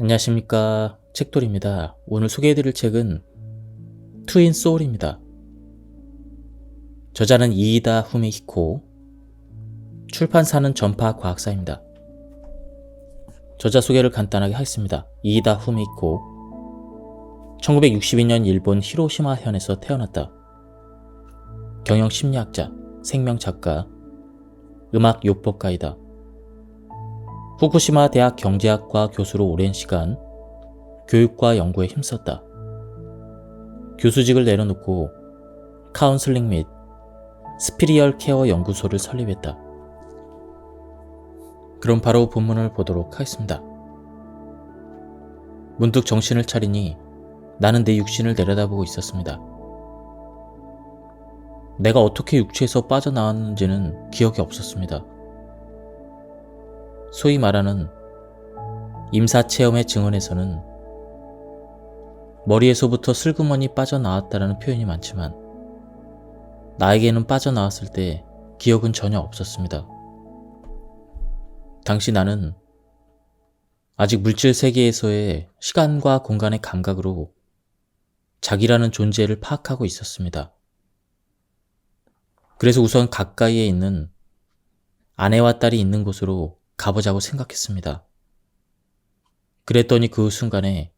안녕하십니까, 책돌입니다. 오늘 소개해드릴 책은 트윈 소울입니다. 저자는 이이다 후미히코, 출판사는 전파 과학사입니다. 저자 소개를 간단하게 하겠습니다. 이이다 후미히코, 1962년 일본 히로시마현에서 태어났다. 경영 심리학자, 생명 작가, 음악 요법가이다. 후쿠시마 대학 경제학과 교수로 오랜 시간 교육과 연구에 힘썼다. 교수직을 내려놓고 카운슬링 및 스피리얼 케어 연구소를 설립했다. 그럼 바로 본문을 보도록 하겠습니다. 문득 정신을 차리니 나는 내 육신을 내려다보고 있었습니다. 내가 어떻게 육체에서 빠져나왔는지는 기억이 없었습니다. 소위 말하는 임사체험의 증언에서는 머리에서부터 슬그머니 빠져나왔다라는 표현이 많지만 나에게는 빠져나왔을 때 기억은 전혀 없었습니다. 당시 나는 아직 물질 세계에서의 시간과 공간의 감각으로 자기라는 존재를 파악하고 있었습니다. 그래서 우선 가까이에 있는 아내와 딸이 있는 곳으로 가보자고 생각했습니다. 그랬더니 그 순간에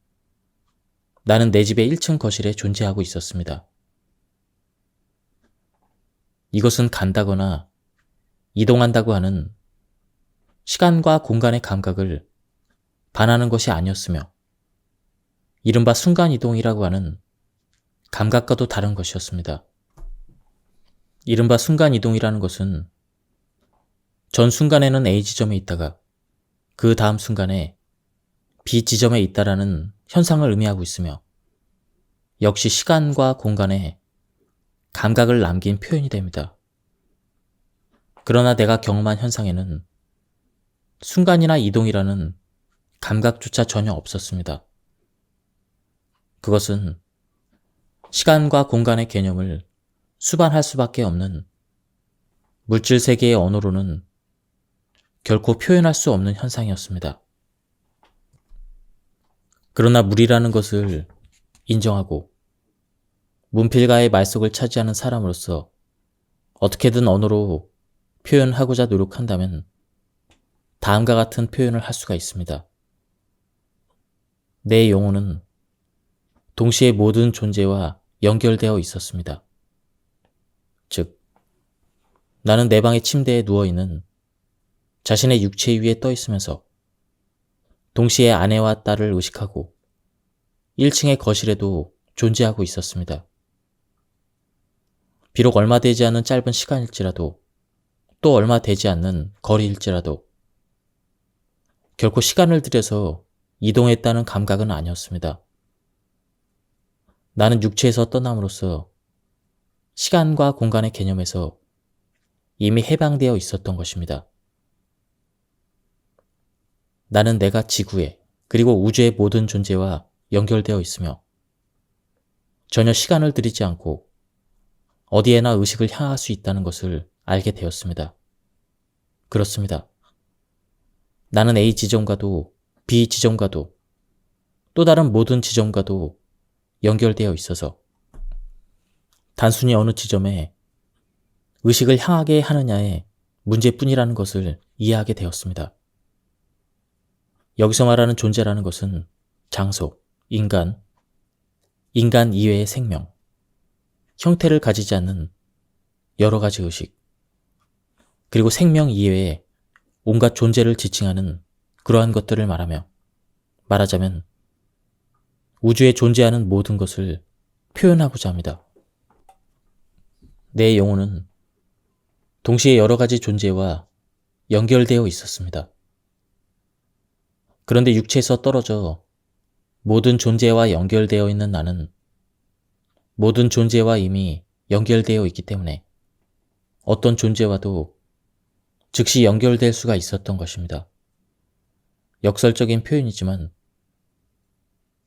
나는 내 집의 1층 거실에 존재하고 있었습니다. 이것은 간다거나 이동한다고 하는 시간과 공간의 감각을 반하는 것이 아니었으며 이른바 순간이동이라고 하는 감각과도 다른 것이었습니다. 이른바 순간이동이라는 것은 전 순간에는 A 지점에 있다가 그 다음 순간에 B 지점에 있다라는 현상을 의미하고 있으며 역시 시간과 공간에 감각을 남긴 표현이 됩니다. 그러나 내가 경험한 현상에는 순간이나 이동이라는 감각조차 전혀 없었습니다. 그것은 시간과 공간의 개념을 수반할 수밖에 없는 물질 세계의 언어로는 결코 표현할 수 없는 현상이었습니다. 그러나 물이라는 것을 인정하고 문필가의 말속을 차지하는 사람으로서 어떻게든 언어로 표현하고자 노력한다면 다음과 같은 표현을 할 수가 있습니다. 내 영혼은 동시에 모든 존재와 연결되어 있었습니다. 즉, 나는 내 방의 침대에 누워있는 자신의 육체 위에 떠 있으면서 동시에 아내와 딸을 의식하고 1층의 거실에도 존재하고 있었습니다. 비록 얼마 되지 않은 짧은 시간일지라도 또 얼마 되지 않는 거리일지라도 결코 시간을 들여서 이동했다는 감각은 아니었습니다. 나는 육체에서 떠남으로써 시간과 공간의 개념에서 이미 해방되어 있었던 것입니다. 나는 내가 지구에 그리고 우주의 모든 존재와 연결되어 있으며 전혀 시간을 들이지 않고 어디에나 의식을 향할 수 있다는 것을 알게 되었습니다. 그렇습니다. 나는 A 지점과도 B 지점과도 또 다른 모든 지점과도 연결되어 있어서 단순히 어느 지점에 의식을 향하게 하느냐의 문제뿐이라는 것을 이해하게 되었습니다. 여기서 말하는 존재라는 것은 장소, 인간 이외의 생명, 형태를 가지지 않는 여러 가지 의식, 그리고 생명 이외의 온갖 존재를 지칭하는 그러한 것들을 말하자면 우주에 존재하는 모든 것을 표현하고자 합니다. 내 영혼은 동시에 여러 가지 존재와 연결되어 있었습니다. 그런데 육체에서 떨어져 모든 존재와 연결되어 있는 나는 모든 존재와 이미 연결되어 있기 때문에 어떤 존재와도 즉시 연결될 수가 있었던 것입니다. 역설적인 표현이지만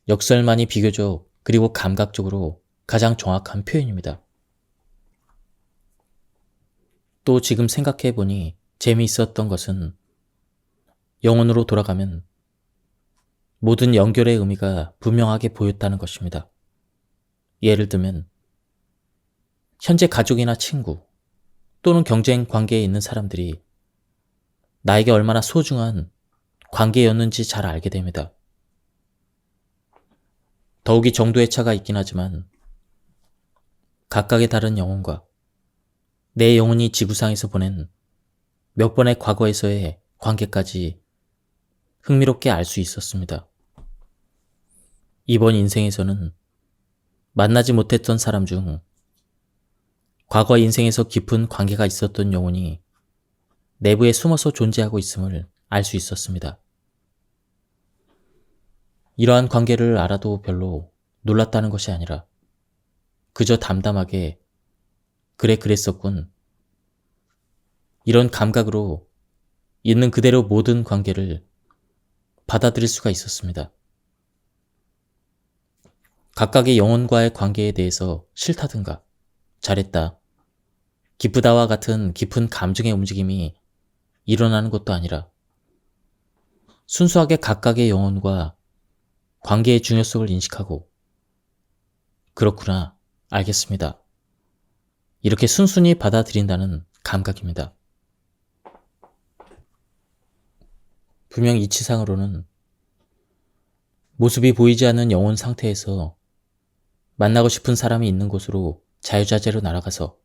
역설만이 비교적 그리고 감각적으로 가장 정확한 표현입니다. 또 지금 생각해보니 재미있었던 것은 영혼으로 돌아가면 모든 연결의 의미가 분명하게 보였다는 것입니다. 예를 들면 현재 가족이나 친구 또는 경쟁 관계에 있는 사람들이 나에게 얼마나 소중한 관계였는지 잘 알게 됩니다. 더욱이 정도의 차가 있긴 하지만 각각의 다른 영혼과 내 영혼이 지구상에서 보낸 몇 번의 과거에서의 관계까지 흥미롭게 알 수 있었습니다. 이번 인생에서는 만나지 못했던 사람 중 과거 인생에서 깊은 관계가 있었던 영혼이 내부에 숨어서 존재하고 있음을 알 수 있었습니다. 이러한 관계를 알아도 별로 놀랐다는 것이 아니라 그저 담담하게 그래 그랬었군. 이런 감각으로 있는 그대로 모든 관계를 받아들일 수가 있었습니다. 각각의 영혼과의 관계에 대해서 싫다든가 잘했다, 기쁘다와 같은 깊은 감정의 움직임이 일어나는 것도 아니라 순수하게 각각의 영혼과 관계의 중요성을 인식하고 그렇구나, 알겠습니다, 이렇게 순순히 받아들인다는 감각입니다. 분명 이치상으로는 모습이 보이지 않는 영혼 상태에서 만나고 싶은 사람이 있는 곳으로 자유자재로 날아가서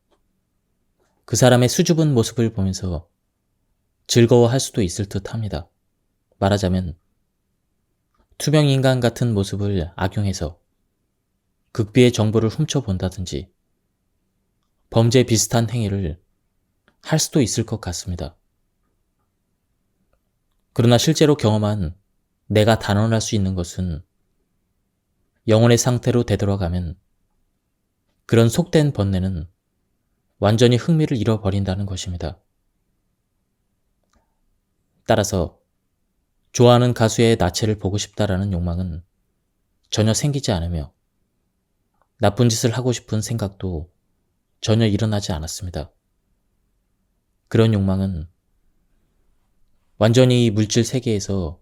그 사람의 수줍은 모습을 보면서 즐거워할 수도 있을 듯 합니다. 말하자면 투명인간 같은 모습을 악용해서 극비의 정보를 훔쳐본다든지 범죄 비슷한 행위를 할 수도 있을 것 같습니다. 그러나 실제로 경험한 내가 단언할 수 있는 것은 영혼의 상태로 되돌아가면 그런 속된 번뇌는 완전히 흥미를 잃어버린다는 것입니다. 따라서 좋아하는 가수의 나체를 보고 싶다라는 욕망은 전혀 생기지 않으며 나쁜 짓을 하고 싶은 생각도 전혀 일어나지 않았습니다. 그런 욕망은 완전히 이 물질 세계에서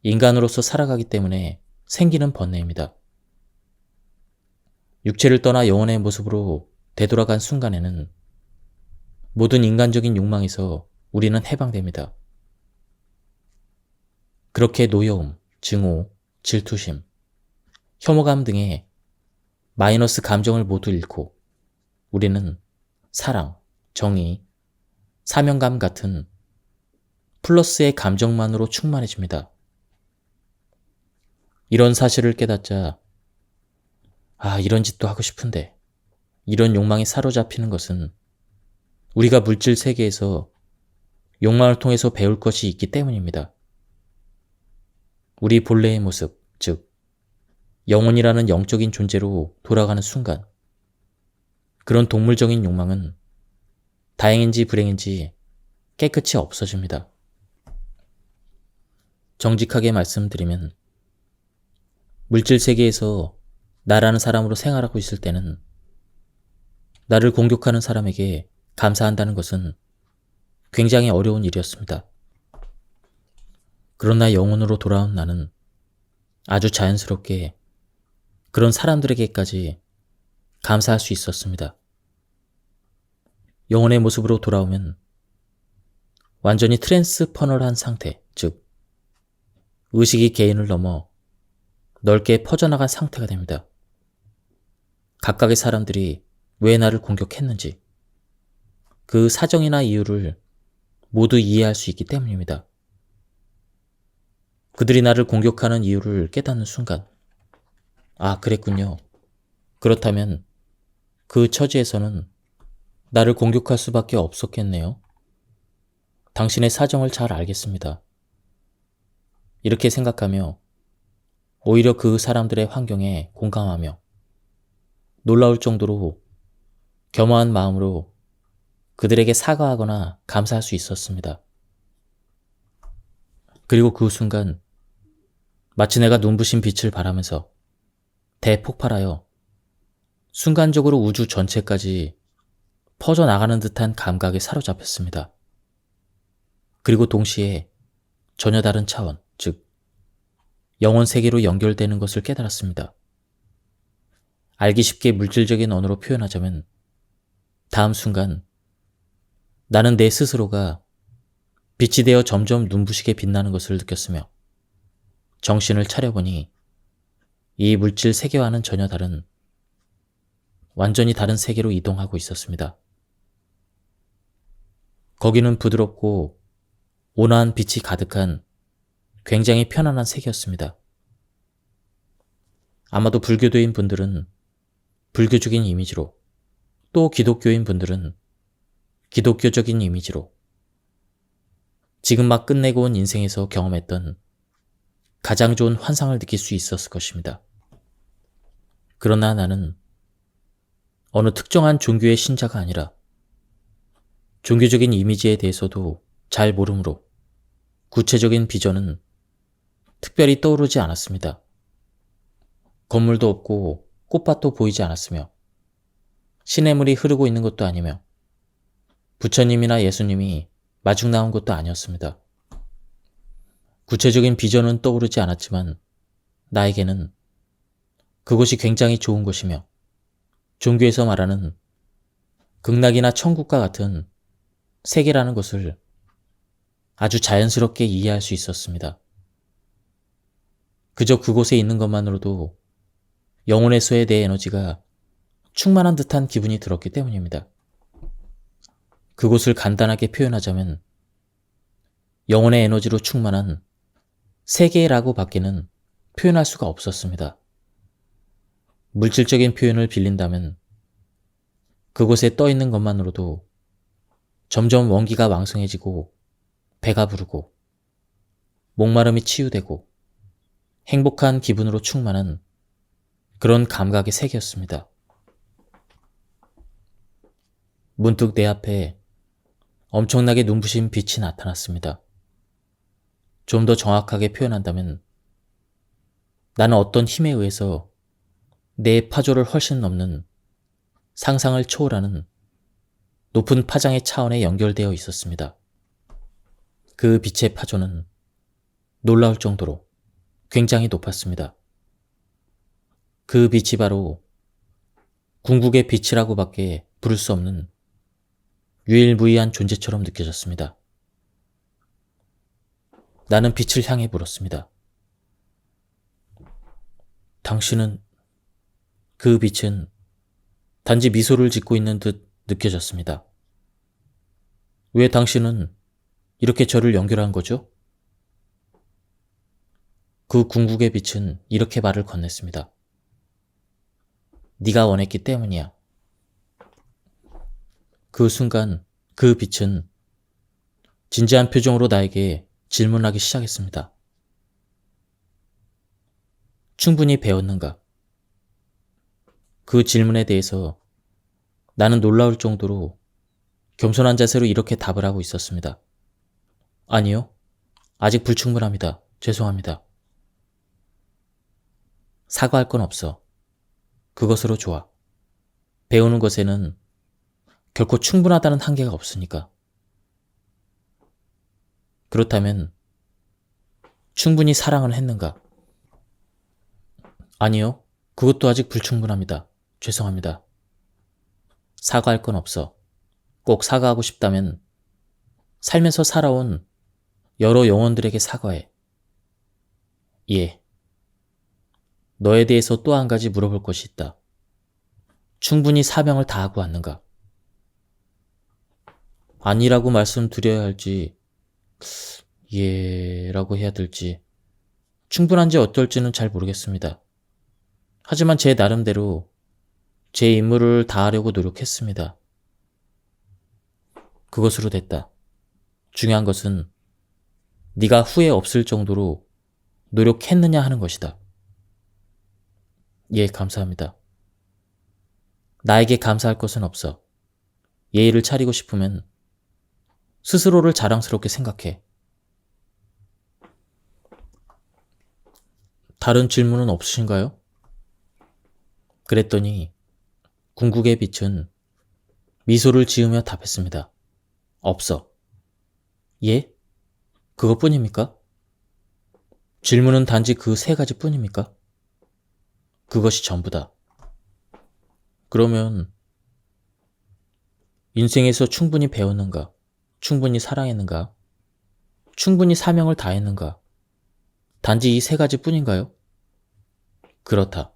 인간으로서 살아가기 때문에 생기는 번뇌입니다. 육체를 떠나 영혼의 모습으로 되돌아간 순간에는 모든 인간적인 욕망에서 우리는 해방됩니다. 그렇게 노여움, 증오, 질투심, 혐오감 등의 마이너스 감정을 모두 잃고 우리는 사랑, 정의, 사명감 같은 플러스의 감정만으로 충만해집니다. 이런 사실을 깨닫자 이런 짓도 하고 싶은데, 이런 욕망에 사로잡히는 것은 우리가 물질 세계에서 욕망을 통해서 배울 것이 있기 때문입니다. 우리 본래의 모습, 즉 영혼이라는 영적인 존재로 돌아가는 순간 그런 동물적인 욕망은 다행인지 불행인지 깨끗이 없어집니다. 정직하게 말씀드리면 물질 세계에서 나라는 사람으로 생활하고 있을 때는 나를 공격하는 사람에게 감사한다는 것은 굉장히 어려운 일이었습니다. 그러나 영혼으로 돌아온 나는 아주 자연스럽게 그런 사람들에게까지 감사할 수 있었습니다. 영혼의 모습으로 돌아오면 완전히 트랜스퍼널한 상태, 즉 의식이 개인을 넘어 넓게 퍼져나간 상태가 됩니다. 각각의 사람들이 왜 나를 공격했는지 그 사정이나 이유를 모두 이해할 수 있기 때문입니다. 그들이 나를 공격하는 이유를 깨닫는 순간, 그랬군요. 그렇다면 그 처지에서는 나를 공격할 수밖에 없었겠네요. 당신의 사정을 잘 알겠습니다. 이렇게 생각하며 오히려 그 사람들의 환경에 공감하며 놀라울 정도로 겸허한 마음으로 그들에게 사과하거나 감사할 수 있었습니다. 그리고 그 순간 마치 내가 눈부신 빛을 발하면서 대폭발하여 순간적으로 우주 전체까지 퍼져나가는 듯한 감각에 사로잡혔습니다. 그리고 동시에 전혀 다른 차원, 즉 영혼 세계로 연결되는 것을 깨달았습니다. 알기 쉽게 물질적인 언어로 표현하자면 다음 순간 나는 내 스스로가 빛이 되어 점점 눈부시게 빛나는 것을 느꼈으며 정신을 차려보니 이 물질 세계와는 전혀 다른 완전히 다른 세계로 이동하고 있었습니다. 거기는 부드럽고 온화한 빛이 가득한 굉장히 편안한 세계였습니다. 아마도 불교도인 분들은 불교적인 이미지로, 또 기독교인 분들은 기독교적인 이미지로 지금 막 끝내고 온 인생에서 경험했던 가장 좋은 환상을 느낄 수 있었을 것입니다. 그러나 나는 어느 특정한 종교의 신자가 아니라 종교적인 이미지에 대해서도 잘 모르므로 구체적인 비전은 특별히 떠오르지 않았습니다. 건물도 없고 꽃밭도 보이지 않았으며 시냇물이 흐르고 있는 것도 아니며 부처님이나 예수님이 마중 나온 것도 아니었습니다. 구체적인 비전은 떠오르지 않았지만 나에게는 그곳이 굉장히 좋은 곳이며 종교에서 말하는 극락이나 천국과 같은 세계라는 것을 아주 자연스럽게 이해할 수 있었습니다. 그저 그곳에 있는 것만으로도 영혼에서의 내 에너지가 충만한 듯한 기분이 들었기 때문입니다. 그곳을 간단하게 표현하자면 영혼의 에너지로 충만한 세계라고 밖에는 표현할 수가 없었습니다. 물질적인 표현을 빌린다면 그곳에 떠 있는 것만으로도 점점 원기가 왕성해지고 배가 부르고 목마름이 치유되고 행복한 기분으로 충만한 그런 감각의 세계였습니다. 문득 내 앞에 엄청나게 눈부신 빛이 나타났습니다. 좀 더 정확하게 표현한다면 나는 어떤 힘에 의해서 내 파조를 훨씬 넘는 상상을 초월하는 높은 파장의 차원에 연결되어 있었습니다. 그 빛의 파조는 놀라울 정도로 굉장히 높았습니다. 그 빛이 바로 궁극의 빛이라고밖에 부를 수 없는 유일무이한 존재처럼 느껴졌습니다. 나는 빛을 향해 물었습니다. 당신은, 그 빛은 단지 미소를 짓고 있는 듯 느껴졌습니다. 왜 당신은 이렇게 저를 연결한 거죠? 그 궁극의 빛은 이렇게 말을 건넸습니다. 네가 원했기 때문이야. 그 순간 그 빛은 진지한 표정으로 나에게 질문하기 시작했습니다. 충분히 배웠는가? 그 질문에 대해서 나는 놀라울 정도로 겸손한 자세로 이렇게 답을 하고 있었습니다. 아니요. 아직 불충분합니다. 죄송합니다. 사과할 건 없어. 그것으로 좋아. 배우는 것에는 결코 충분하다는 한계가 없으니까. 그렇다면 충분히 사랑을 했는가? 아니요. 그것도 아직 불충분합니다. 죄송합니다. 사과할 건 없어. 꼭 사과하고 싶다면 살면서 살아온 여러 영혼들에게 사과해. 예. 너에 대해서 또 한 가지 물어볼 것이 있다. 충분히 사명을 다하고 왔는가? 아니라고 말씀드려야 할지, 라고 해야 될지, 충분한지 어떨지는 잘 모르겠습니다. 하지만 제 나름대로 제 임무를 다하려고 노력했습니다. 그것으로 됐다. 중요한 것은 네가 후회 없을 정도로 노력했느냐 하는 것이다. 예, 감사합니다. 나에게 감사할 것은 없어. 예의를 차리고 싶으면 스스로를 자랑스럽게 생각해. 다른 질문은 없으신가요? 그랬더니 궁극의 빛은 미소를 지으며 답했습니다. 없어. 예? 그것뿐입니까? 질문은 단지 그 세 가지 뿐입니까? 그것이 전부다. 그러면 인생에서 충분히 배웠는가? 충분히 사랑했는가? 충분히 사명을 다했는가? 단지 이 세 가지 뿐인가요? 그렇다.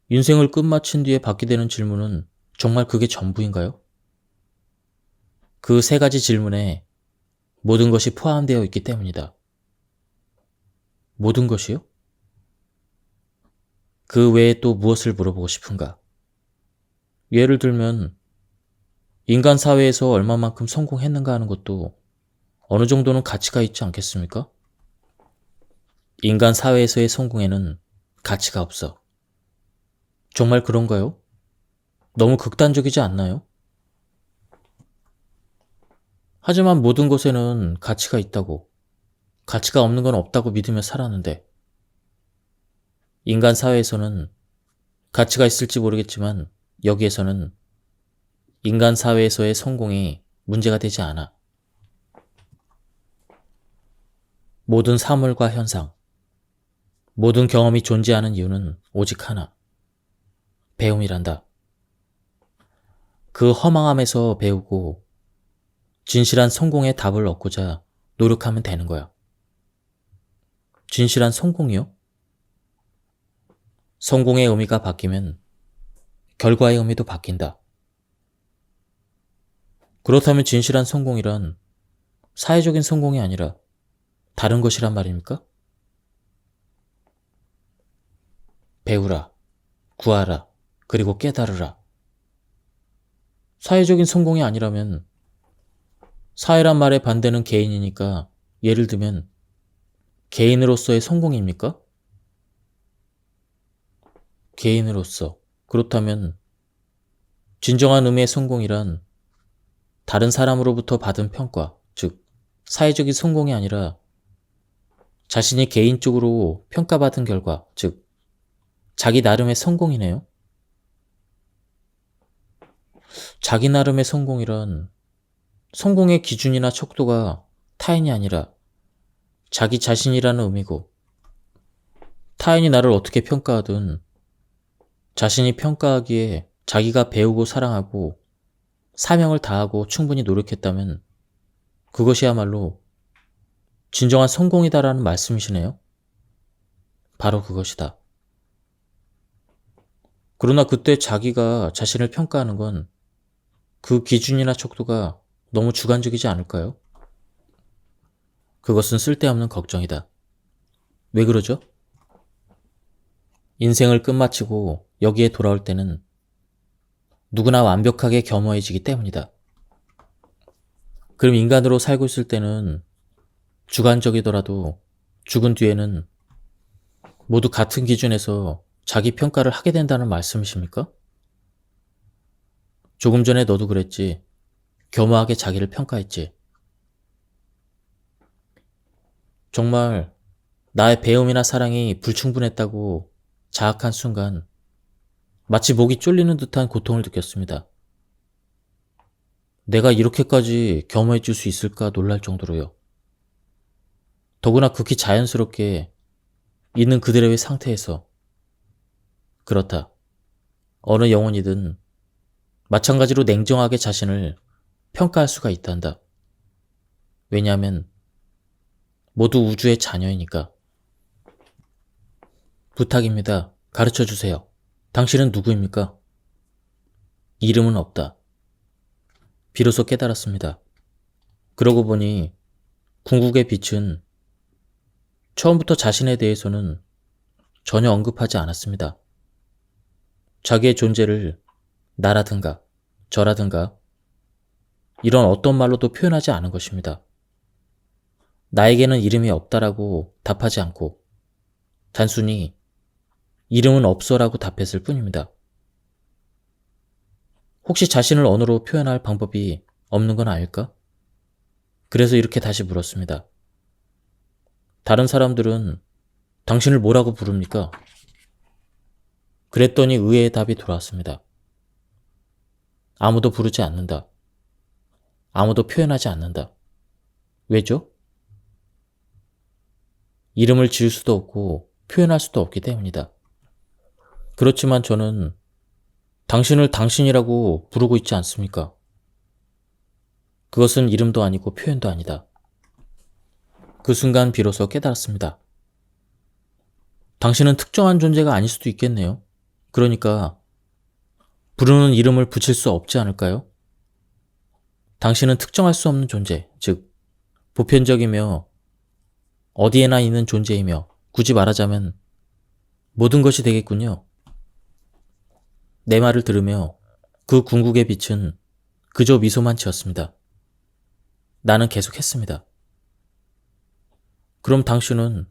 인생을 끝마친 뒤에 받게 되는 질문은 정말 그게 전부인가요? 그 세 가지 질문에 모든 것이 포함되어 있기 때문이다. 모든 것이요? 그 외에 또 무엇을 물어보고 싶은가? 예를 들면 인간 사회에서 얼마만큼 성공했는가 하는 것도 어느 정도는 가치가 있지 않겠습니까? 인간 사회에서의 성공에는 가치가 없어. 정말 그런가요? 너무 극단적이지 않나요? 하지만 모든 것에는 가치가 있다고, 가치가 없는 건 없다고 믿으며 살았는데, 인간 사회에서는 가치가 있을지 모르겠지만 여기에서는 인간 사회에서의 성공이 문제가 되지 않아. 모든 사물과 현상, 모든 경험이 존재하는 이유는 오직 하나. 배움이란다. 그 허망함에서 배우고 진실한 성공의 답을 얻고자 노력하면 되는 거야. 진실한 성공이요? 성공의 의미가 바뀌면 결과의 의미도 바뀐다. 그렇다면 진실한 성공이란 사회적인 성공이 아니라 다른 것이란 말입니까? 배우라, 구하라, 그리고 깨달으라. 사회적인 성공이 아니라면 사회란 말의 반대는 개인이니까 예를 들면 개인으로서의 성공입니까? 개인으로서. 그렇다면 진정한 의미의 성공이란 다른 사람으로부터 받은 평가, 즉 사회적인 성공이 아니라 자신이 개인적으로 평가받은 결과, 즉 자기 나름의 성공이네요. 자기 나름의 성공이란 성공의 기준이나 척도가 타인이 아니라 자기 자신이라는 의미고, 타인이 나를 어떻게 평가하든 자신이 평가하기에 자기가 배우고 사랑하고 사명을 다하고 충분히 노력했다면 그것이야말로 진정한 성공이다라는 말씀이시네요. 바로 그것이다. 그러나 그때 자기가 자신을 평가하는 건 그 기준이나 척도가 너무 주관적이지 않을까요? 그것은 쓸데없는 걱정이다. 왜 그러죠? 인생을 끝마치고 여기에 돌아올 때는 누구나 완벽하게 겸허해지기 때문이다. 그럼 인간으로 살고 있을 때는 주관적이더라도 죽은 뒤에는 모두 같은 기준에서 자기 평가를 하게 된다는 말씀이십니까? 조금 전에 너도 그랬지. 겸허하게 자기를 평가했지. 정말 나의 배움이나 사랑이 불충분했다고 자학한 순간 마치 목이 쫄리는 듯한 고통을 느꼈습니다. 내가 이렇게까지 겸허해질 수 있을까 놀랄 정도로요. 더구나 극히 자연스럽게 있는 그대로의 상태에서. 그렇다. 어느 영혼이든 마찬가지로 냉정하게 자신을 평가할 수가 있단다. 왜냐하면 모두 우주의 자녀이니까. 부탁입니다. 가르쳐 주세요. 당신은 누구입니까? 이름은 없다. 비로소 깨달았습니다. 그러고 보니 궁극의 빛은 처음부터 자신에 대해서는 전혀 언급하지 않았습니다. 자기의 존재를 나라든가 저라든가 이런 어떤 말로도 표현하지 않은 것입니다. 나에게는 이름이 없다라고 답하지 않고 단순히 이름은 없어라고 답했을 뿐입니다. 혹시 자신을 언어로 표현할 방법이 없는 건 아닐까? 그래서 이렇게 다시 물었습니다. 다른 사람들은 당신을 뭐라고 부릅니까? 그랬더니 의외의 답이 돌아왔습니다. 아무도 부르지 않는다. 아무도 표현하지 않는다. 왜죠? 이름을 지을 수도 없고 표현할 수도 없기 때문이다. 그렇지만 저는 당신을 당신이라고 부르고 있지 않습니까? 그것은 이름도 아니고 표현도 아니다. 그 순간 비로소 깨달았습니다. 당신은 특정한 존재가 아닐 수도 있겠네요. 그러니까 부르는 이름을 붙일 수 없지 않을까요? 당신은 특정할 수 없는 존재, 즉 보편적이며 어디에나 있는 존재이며 굳이 말하자면 모든 것이 되겠군요. 내 말을 들으며 그 궁극의 빛은 그저 미소만 지었습니다. 나는 계속했습니다. 그럼 당신은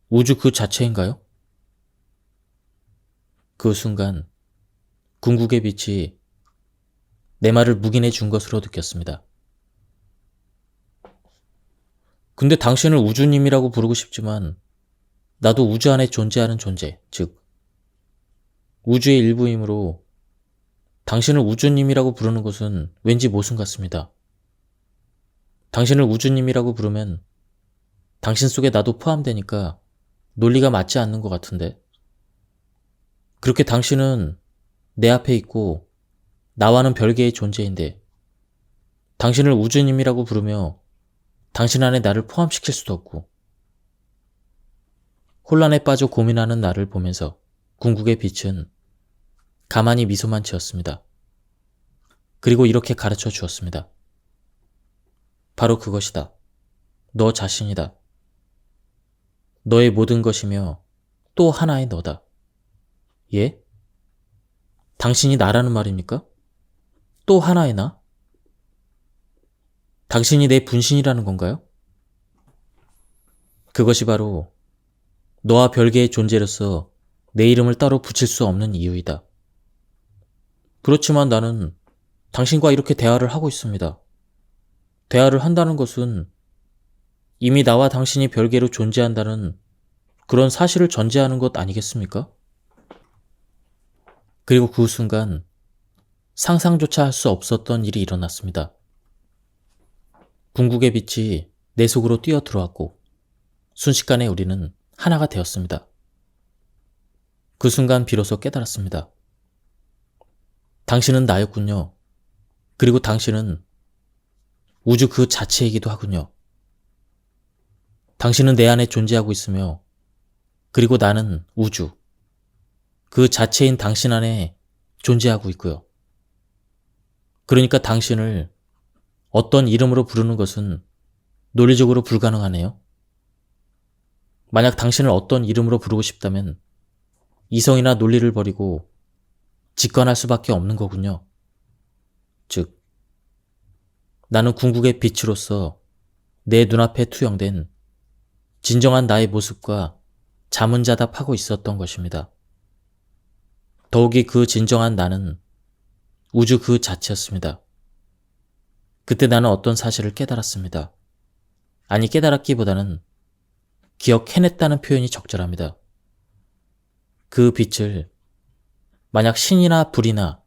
우주 그 자체인가요? 그 순간 궁극의 빛이 내 말을 묵인해 준 것으로 느꼈습니다. 근데 당신을 우주님이라고 부르고 싶지만 나도 우주 안에 존재하는 존재, 즉 우주의 일부이므로 당신을 우주님이라고 부르는 것은 왠지 모순 같습니다. 당신을 우주님이라고 부르면 당신 속에 나도 포함되니까 논리가 맞지 않는 것 같은데. 그렇게 당신은 내 앞에 있고 나와는 별개의 존재인데 당신을 우주님이라고 부르며 당신 안에 나를 포함시킬 수도 없고. 혼란에 빠져 고민하는 나를 보면서 궁극의 빛은 가만히 미소만 지었습니다. 그리고 이렇게 가르쳐 주었습니다. 바로 그것이다. 너 자신이다. 너의 모든 것이며 또 하나의 너다. 예? 당신이 나라는 말입니까? 또 하나의 나? 당신이 내 분신이라는 건가요? 그것이 바로 너와 별개의 존재로서 내 이름을 따로 붙일 수 없는 이유이다. 그렇지만 나는 당신과 이렇게 대화를 하고 있습니다. 대화를 한다는 것은 이미 나와 당신이 별개로 존재한다는 그런 사실을 전제하는 것 아니겠습니까? 그리고 그 순간 상상조차 할 수 없었던 일이 일어났습니다. 궁극의 빛이 내 속으로 뛰어 들어왔고 순식간에 우리는 하나가 되었습니다. 그 순간 비로소 깨달았습니다. 당신은 나였군요. 그리고 당신은 우주 그 자체이기도 하군요. 당신은 내 안에 존재하고 있으며 그리고 나는 우주, 그 자체인 당신 안에 존재하고 있고요. 그러니까 당신을 어떤 이름으로 부르는 것은 논리적으로 불가능하네요. 만약 당신을 어떤 이름으로 부르고 싶다면 이성이나 논리를 버리고 직관할 수밖에 없는 거군요. 즉, 나는 궁극의 빛으로서 내 눈앞에 투영된 진정한 나의 모습과 자문자답하고 있었던 것입니다. 더욱이 그 진정한 나는 우주 그 자체였습니다. 그때 나는 어떤 사실을 깨달았습니다. 아니, 깨달았기보다는 기억해냈다는 표현이 적절합니다. 그 빛을 만약 신이나 불이나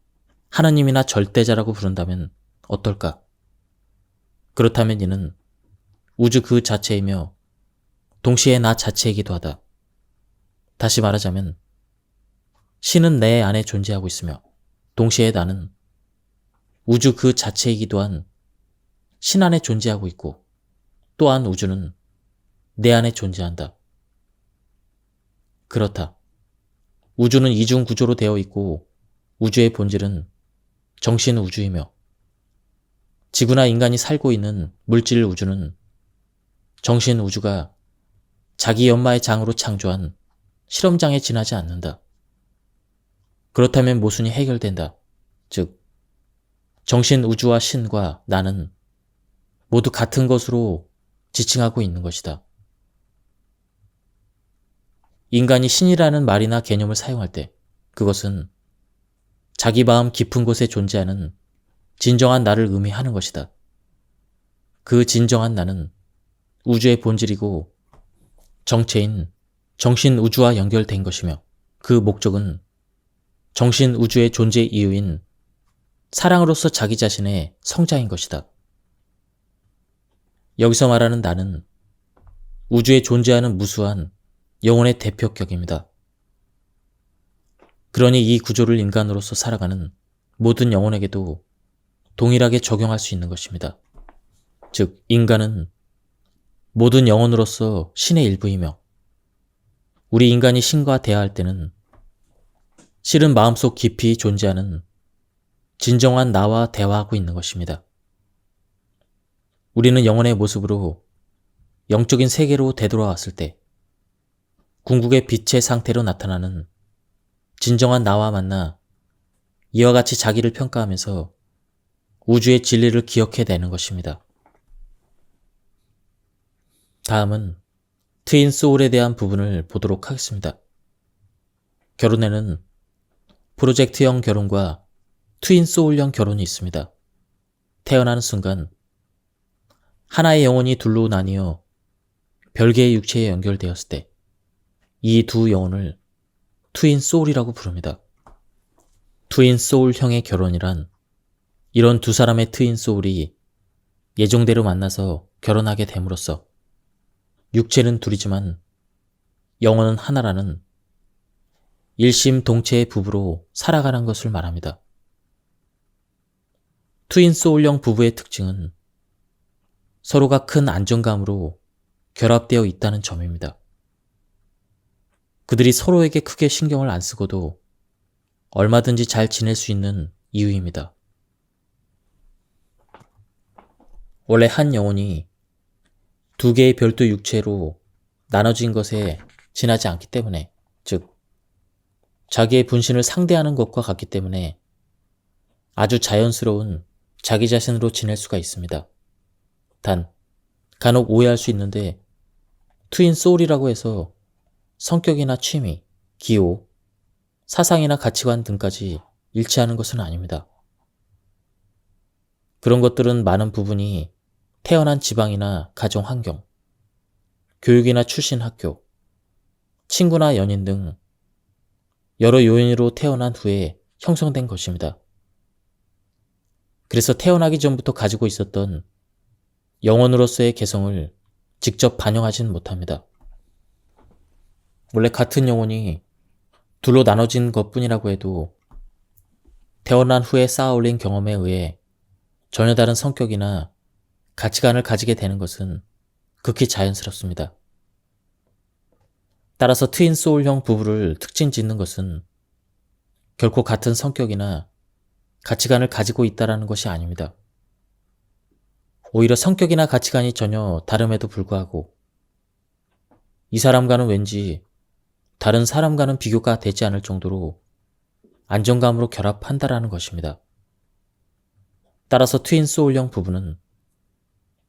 하느님이나 절대자라고 부른다면 어떨까? 그렇다면 이는 우주 그 자체이며 동시에 나 자체이기도 하다. 다시 말하자면 신은 내 안에 존재하고 있으며 동시에 나는 우주 그 자체이기도 한 신 안에 존재하고 있고 또한 우주는 내 안에 존재한다. 그렇다. 우주는 이중 구조로 되어 있고 우주의 본질은 정신 우주이며 지구나 인간이 살고 있는 물질 우주는 정신 우주가 자기 연마의 장으로 창조한 실험장에 지나지 않는다. 그렇다면 모순이 해결된다. 즉, 정신 우주와 신과 나는 모두 같은 것으로 지칭하고 있는 것이다. 인간이 신이라는 말이나 개념을 사용할 때 그것은 자기 마음 깊은 곳에 존재하는 진정한 나를 의미하는 것이다. 그 진정한 나는 우주의 본질이고 정체인 정신 우주와 연결된 것이며 그 목적은 정신 우주의 존재 이유인 사랑으로서 자기 자신의 성자인 것이다. 여기서 말하는 나는 우주에 존재하는 무수한 영혼의 대표격입니다. 그러니 이 구조를 인간으로서 살아가는 모든 영혼에게도 동일하게 적용할 수 있는 것입니다. 즉, 인간은 모든 영혼으로서 신의 일부이며 우리 인간이 신과 대화할 때는 실은 마음속 깊이 존재하는 진정한 나와 대화하고 있는 것입니다. 우리는 영혼의 모습으로 영적인 세계로 되돌아왔을 때 궁극의 빛의 상태로 나타나는 진정한 나와 만나 이와 같이 자기를 평가하면서 우주의 진리를 기억해내는 것입니다. 다음은 트윈 소울에 대한 부분을 보도록 하겠습니다. 결혼에는 프로젝트형 결혼과 트윈 소울형 결혼이 있습니다. 태어나는 순간 하나의 영혼이 둘로 나뉘어 별개의 육체에 연결되었을 때 이 두 영혼을 트윈 소울이라고 부릅니다. 트윈 소울형의 결혼이란 이런 두 사람의 트윈 소울이 예정대로 만나서 결혼하게 됨으로써 육체는 둘이지만 영혼은 하나라는 일심동체의 부부로 살아가는 것을 말합니다. 트윈 소울형 부부의 특징은 서로가 큰 안정감으로 결합되어 있다는 점입니다. 그들이 서로에게 크게 신경을 안 쓰고도 얼마든지 잘 지낼 수 있는 이유입니다. 원래 한 영혼이 두 개의 별도 육체로 나눠진 것에 지나지 않기 때문에, 즉 자기의 분신을 상대하는 것과 같기 때문에 아주 자연스러운 자기 자신으로 지낼 수가 있습니다. 단, 간혹 오해할 수 있는데 트윈 소울이라고 해서 성격이나 취미, 기호, 사상이나 가치관 등까지 일치하는 것은 아닙니다. 그런 것들은 많은 부분이 태어난 지방이나 가정 환경, 교육이나 출신 학교, 친구나 연인 등 여러 요인으로 태어난 후에 형성된 것입니다. 그래서 태어나기 전부터 가지고 있었던 영혼으로서의 개성을 직접 반영하지는 못합니다. 원래 같은 영혼이 둘로 나눠진 것뿐이라고 해도 태어난 후에 쌓아올린 경험에 의해 전혀 다른 성격이나 가치관을 가지게 되는 것은 극히 자연스럽습니다. 따라서 트윈 소울형 부부를 특징 짓는 것은 결코 같은 성격이나 가치관을 가지고 있다는 것이 아닙니다. 오히려 성격이나 가치관이 전혀 다름에도 불구하고 이 사람과는 왠지 다른 사람과는 비교가 되지 않을 정도로 안정감으로 결합한다라는 것입니다. 따라서 트윈 소울형 부부는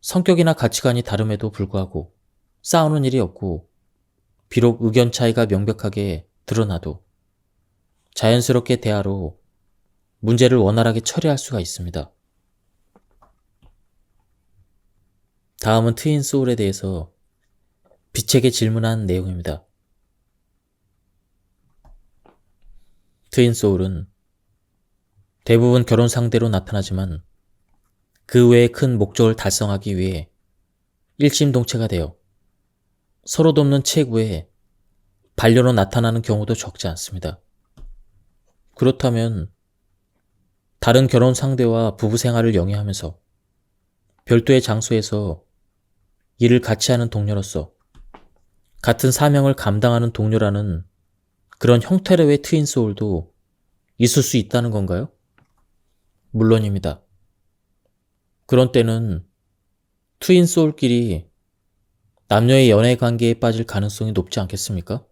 성격이나 가치관이 다름에도 불구하고 싸우는 일이 없고 비록 의견 차이가 명백하게 드러나도 자연스럽게 대화로 문제를 원활하게 처리할 수가 있습니다. 다음은 트윈 소울에 대해서 빛에게 질문한 내용입니다. 트윈 소울은 대부분 결혼 상대로 나타나지만 그 외의 큰 목적을 달성하기 위해 일심동체가 되어 서로 돕는 체구의 반려로 나타나는 경우도 적지 않습니다. 그렇다면 다른 결혼 상대와 부부 생활을 영위하면서 별도의 장소에서 일을 같이 하는 동료로서 같은 사명을 감당하는 동료라는 그런 형태로의 트윈 소울도 있을 수 있다는 건가요? 물론입니다. 그런 때는 트윈 소울끼리 남녀의 연애 관계에 빠질 가능성이 높지 않겠습니까?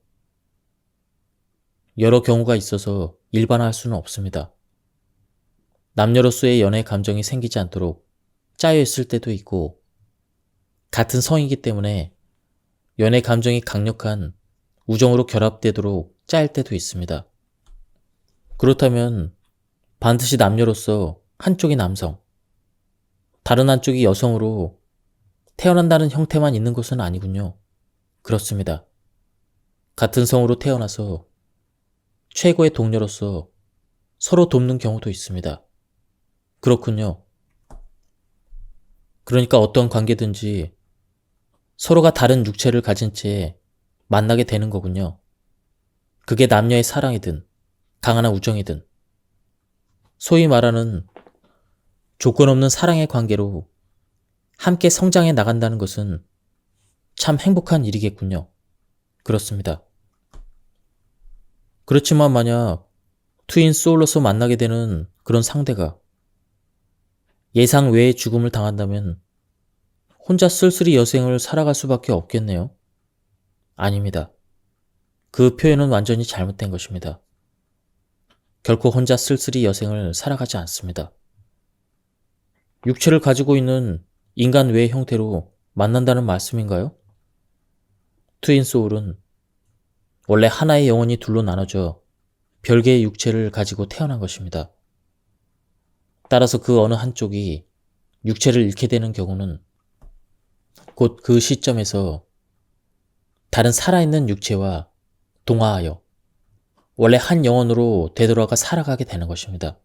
여러 경우가 있어서 일반화할 수는 없습니다. 남녀로서의 연애 감정이 생기지 않도록 짜여 있을 때도 있고, 같은 성이기 때문에 연애 감정이 강력한 우정으로 결합되도록 짜일 때도 있습니다. 그렇다면 반드시 남녀로서 한쪽이 남성, 다른 한쪽이 여성으로 태어난다는 형태만 있는 것은 아니군요. 그렇습니다. 같은 성으로 태어나서 최고의 동료로서 서로 돕는 경우도 있습니다. 그렇군요. 그러니까 어떤 관계든지 서로가 다른 육체를 가진 채 만나게 되는 거군요. 그게 남녀의 사랑이든 강한 우정이든 소위 말하는 조건 없는 사랑의 관계로 함께 성장해 나간다는 것은 참 행복한 일이겠군요. 그렇습니다. 그렇지만 만약 트윈 소울로서 만나게 되는 그런 상대가 예상 외의 죽음을 당한다면 혼자 쓸쓸히 여생을 살아갈 수밖에 없겠네요. 아닙니다. 그 표현은 완전히 잘못된 것입니다. 결코 혼자 쓸쓸히 여생을 살아가지 않습니다. 육체를 가지고 있는 인간 외의 형태로 만난다는 말씀인가요? 트윈 소울은 원래 하나의 영혼이 둘로 나눠져 별개의 육체를 가지고 태어난 것입니다. 따라서 그 어느 한쪽이 육체를 잃게 되는 경우는 곧 그 시점에서 다른 살아있는 육체와 동화하여 원래 한 영혼으로 되돌아가 살아가게 되는 것입니다.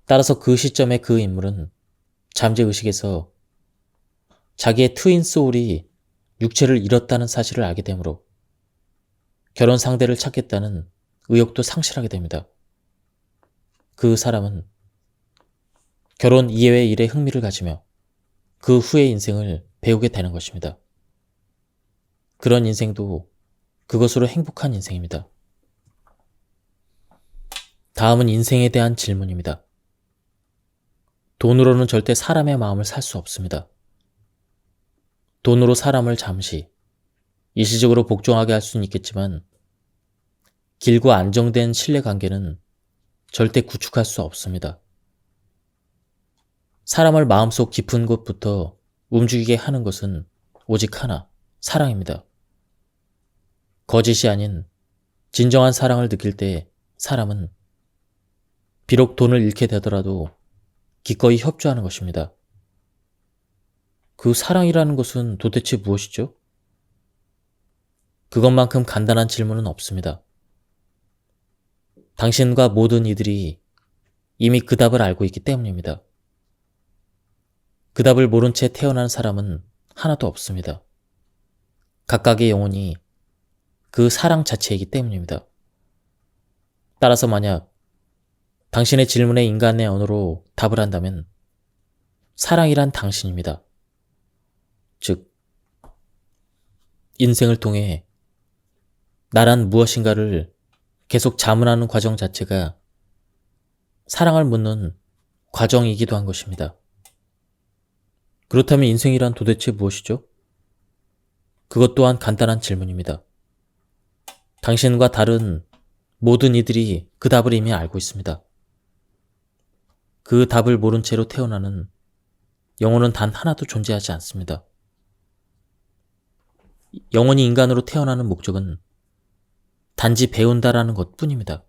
따라서 그 시점에 그 인물은 잠재의식에서 자기의 트윈 소울이 육체를 잃었다는 사실을 알게 되므로 결혼 상대를 찾겠다는 의욕도 상실하게 됩니다. 그 사람은 결혼 이외의 일에 흥미를 가지며 그 후의 인생을 배우게 되는 것입니다. 그런 인생도 그것으로 행복한 인생입니다. 다음은 인생에 대한 질문입니다. 돈으로는 절대 사람의 마음을 살 수 없습니다. 돈으로 사람을 잠시, 일시적으로 복종하게 할 수는 있겠지만 길고 안정된 신뢰관계는 절대 구축할 수 없습니다. 사람을 마음속 깊은 곳부터 움직이게 하는 것은 오직 하나, 사랑입니다. 거짓이 아닌 진정한 사랑을 느낄 때 사람은 비록 돈을 잃게 되더라도 기꺼이 협조하는 것입니다. 그 사랑이라는 것은 도대체 무엇이죠? 그것만큼 간단한 질문은 없습니다. 당신과 모든 이들이 이미 그 답을 알고 있기 때문입니다. 그 답을 모른 채 태어난 사람은 하나도 없습니다. 각각의 영혼이 그 사랑 자체이기 때문입니다. 따라서 만약 당신의 질문에 인간의 언어로 답을 한다면 사랑이란 당신입니다. 즉, 인생을 통해 나란 무엇인가를 계속 자문하는 과정 자체가 사랑을 묻는 과정이기도 한 것입니다. 그렇다면 인생이란 도대체 무엇이죠? 그것 또한 간단한 질문입니다. 당신과 다른 모든 이들이 그 답을 이미 알고 있습니다. 그 답을 모른 채로 태어나는 영혼은 단 하나도 존재하지 않습니다. 영혼이 인간으로 태어나는 목적은 단지 배운다라는 것 뿐입니다.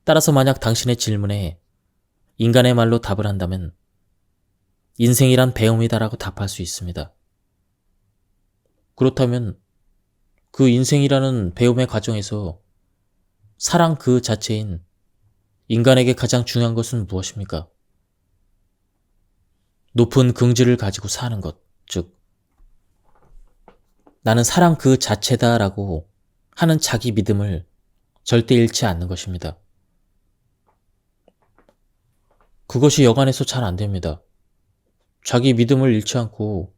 따라서 만약 당신의 질문에 인간의 말로 답을 한다면 인생이란 배움이다라고 답할 수 있습니다. 그렇다면 그 인생이라는 배움의 과정에서 사랑 그 자체인 인간에게 가장 중요한 것은 무엇입니까? 높은 긍지를 가지고 사는 것, 즉 나는 사랑 그 자체다라고 하는 자기 믿음을 절대 잃지 않는 것입니다. 그것이 여간해서 잘 안 됩니다. 자기 믿음을 잃지 않고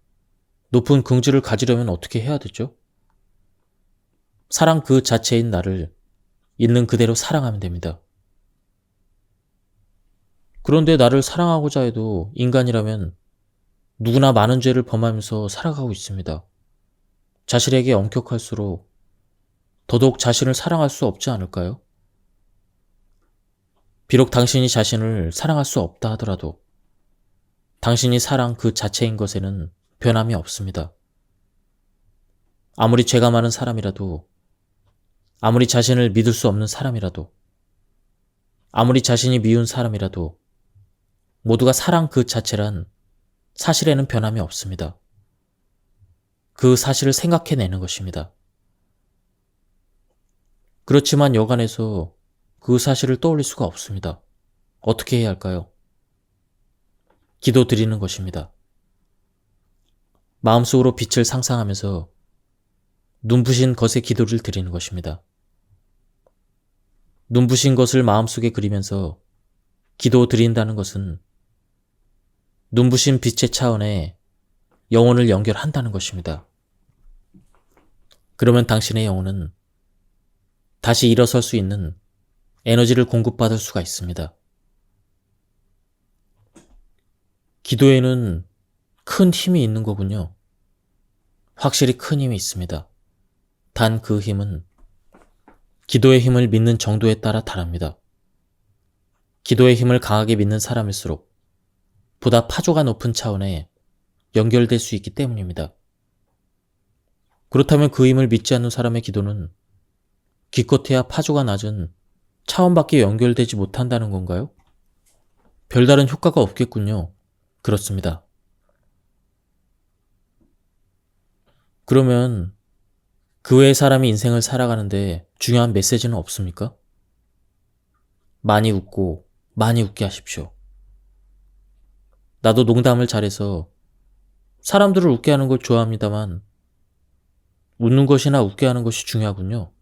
높은 긍지를 가지려면 어떻게 해야 되죠? 사랑 그 자체인 나를 있는 그대로 사랑하면 됩니다. 그런데 나를 사랑하고자 해도 인간이라면 누구나 많은 죄를 범하면서 살아가고 있습니다. 자신에게 엄격할수록 더더욱 자신을 사랑할 수 없지 않을까요? 비록 당신이 자신을 사랑할 수 없다 하더라도 당신이 사랑 그 자체인 것에는 변함이 없습니다. 아무리 죄가 많은 사람이라도, 아무리 자신을 믿을 수 없는 사람이라도, 아무리 자신이 미운 사람이라도 모두가 사랑 그 자체란 사실에는 변함이 없습니다. 그 사실을 생각해내는 것입니다. 그렇지만 여간해서 그 사실을 떠올릴 수가 없습니다. 어떻게 해야 할까요? 기도 드리는 것입니다. 마음속으로 빛을 상상하면서 눈부신 것에 기도를 드리는 것입니다. 눈부신 것을 마음속에 그리면서 기도 드린다는 것은 눈부신 빛의 차원에 영혼을 연결한다는 것입니다. 그러면 당신의 영혼은 다시 일어설 수 있는 에너지를 공급받을 수가 있습니다. 기도에는 큰 힘이 있는 거군요. 확실히 큰 힘이 있습니다. 단 그 힘은 기도의 힘을 믿는 정도에 따라 다릅니다. 기도의 힘을 강하게 믿는 사람일수록 보다 파조가 높은 차원에 연결될 수 있기 때문입니다. 그렇다면 그 힘을 믿지 않는 사람의 기도는 기껏해야 파조가 낮은 차원밖에 연결되지 못한다는 건가요? 별다른 효과가 없겠군요. 그렇습니다. 그러면 그 외의 사람이 인생을 살아가는데 중요한 메시지는 없습니까? 많이 웃고 많이 웃게 하십시오. 나도 농담을 잘해서 사람들을 웃게 하는 걸 좋아합니다만 웃는 것이나 웃게 하는 것이 중요하군요.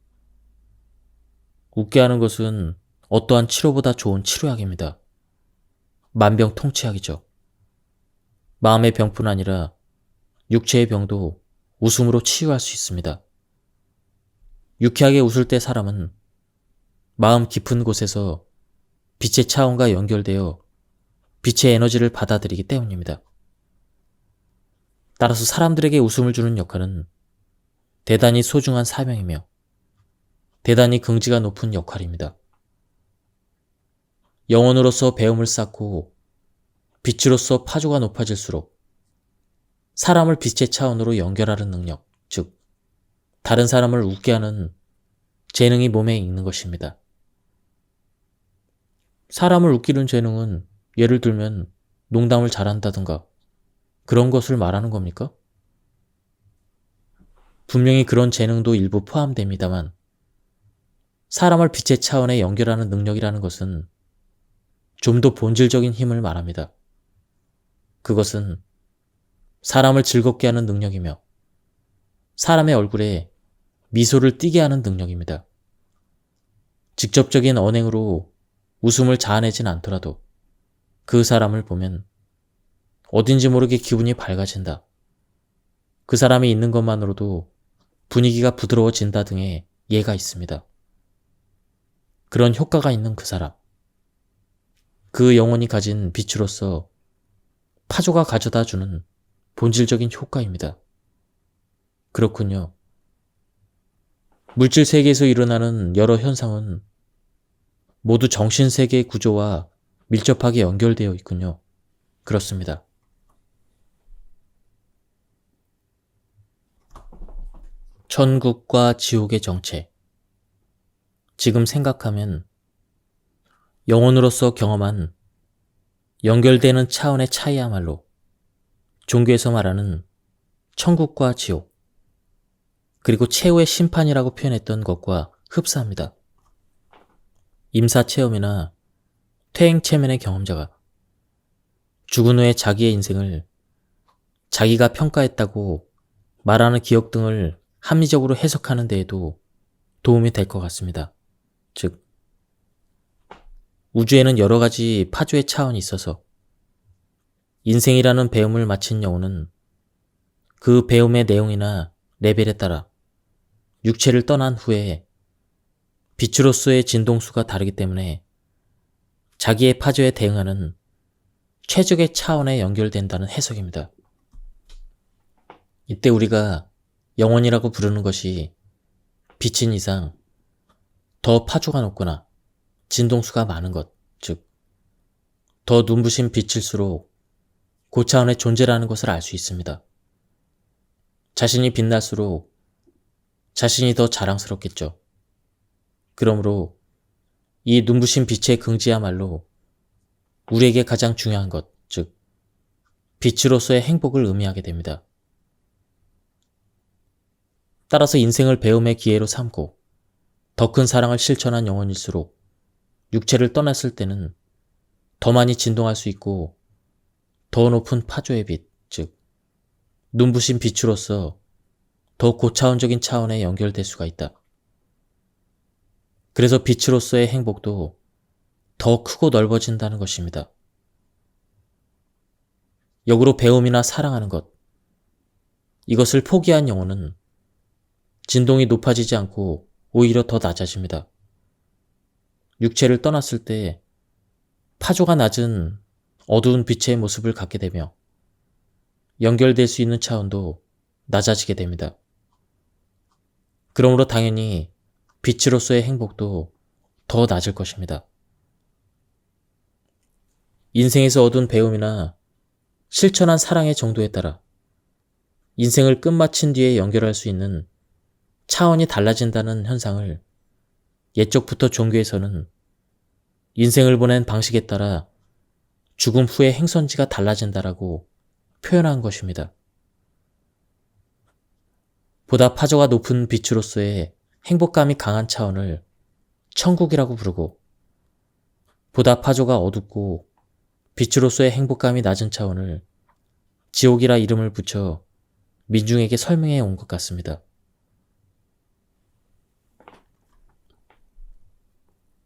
웃게 하는 것은 어떠한 치료보다 좋은 치료약입니다. 만병통치약이죠. 마음의 병뿐 아니라 육체의 병도 웃음으로 치유할 수 있습니다. 유쾌하게 웃을 때 사람은 마음 깊은 곳에서 빛의 차원과 연결되어 빛의 에너지를 받아들이기 때문입니다. 따라서 사람들에게 웃음을 주는 역할은 대단히 소중한 사명이며 대단히 긍지가 높은 역할입니다. 영혼으로서 배움을 쌓고 빛으로서 파조가 높아질수록 사람을 빛의 차원으로 연결하는 능력, 즉 다른 사람을 웃게 하는 재능이 몸에 있는 것입니다. 사람을 웃기는 재능은 예를 들면 농담을 잘한다든가 그런 것을 말하는 겁니까? 분명히 그런 재능도 일부 포함됩니다만 사람을 빛의 차원에 연결하는 능력이라는 것은 좀 더 본질적인 힘을 말합니다. 그것은 사람을 즐겁게 하는 능력이며 사람의 얼굴에 미소를 띠게 하는 능력입니다. 직접적인 언행으로 웃음을 자아내진 않더라도 그 사람을 보면 어딘지 모르게 기분이 밝아진다. 그 사람이 있는 것만으로도 분위기가 부드러워진다 등의 예가 있습니다. 그런 효과가 있는 그 사람. 그 영혼이 가진 빛으로서 파조가 가져다 주는 본질적인 효과입니다. 그렇군요. 물질 세계에서 일어나는 여러 현상은 모두 정신 세계의 구조와 밀접하게 연결되어 있군요. 그렇습니다. 천국과 지옥의 정체. 지금 생각하면 영혼으로서 경험한 연결되는 차원의 차이야말로 종교에서 말하는 천국과 지옥, 그리고 최후의 심판이라고 표현했던 것과 흡사합니다. 임사체험이나 퇴행체면의 경험자가 죽은 후에 자기의 인생을 자기가 평가했다고 말하는 기억 등을 합리적으로 해석하는 데에도 도움이 될 것 같습니다. 즉, 우주에는 여러 가지 파조의 차원이 있어서 인생이라는 배움을 마친 영혼은 그 배움의 내용이나 레벨에 따라 육체를 떠난 후에 빛으로서의 진동수가 다르기 때문에 자기의 파조에 대응하는 최적의 차원에 연결된다는 해석입니다. 이때 우리가 영혼이라고 부르는 것이 빛인 이상 더 파조가 높거나 진동수가 많은 것, 즉 더 눈부신 빛일수록 그 차원의 존재라는 것을 알 수 있습니다. 자신이 빛날수록 자신이 더 자랑스럽겠죠. 그러므로 이 눈부신 빛의 긍지야말로 우리에게 가장 중요한 것, 즉 빛으로서의 행복을 의미하게 됩니다. 따라서 인생을 배움의 기회로 삼고 더 큰 사랑을 실천한 영혼일수록 육체를 떠났을 때는 더 많이 진동할 수 있고 더 높은 파조의 빛, 즉 눈부신 빛으로서 더 고차원적인 차원에 연결될 수가 있다. 그래서 빛으로서의 행복도 더 크고 넓어진다는 것입니다. 역으로 배움이나 사랑하는 것, 이것을 포기한 영혼은 진동이 높아지지 않고 오히려 더 낮아집니다. 육체를 떠났을 때 파조가 낮은 어두운 빛의 모습을 갖게 되며 연결될 수 있는 차원도 낮아지게 됩니다. 그러므로 당연히 빛으로서의 행복도 더 낮을 것입니다. 인생에서 얻은 배움이나 실천한 사랑의 정도에 따라 인생을 끝마친 뒤에 연결할 수 있는 차원이 달라진다는 현상을 옛적부터 종교에서는 인생을 보낸 방식에 따라 죽음 후의 행선지가 달라진다라고 표현한 것입니다. 보다 파조가 높은 빛으로서의 행복감이 강한 차원을 천국이라고 부르고, 보다 파조가 어둡고 빛으로서의 행복감이 낮은 차원을 지옥이라 이름을 붙여 민중에게 설명해 온 것 같습니다.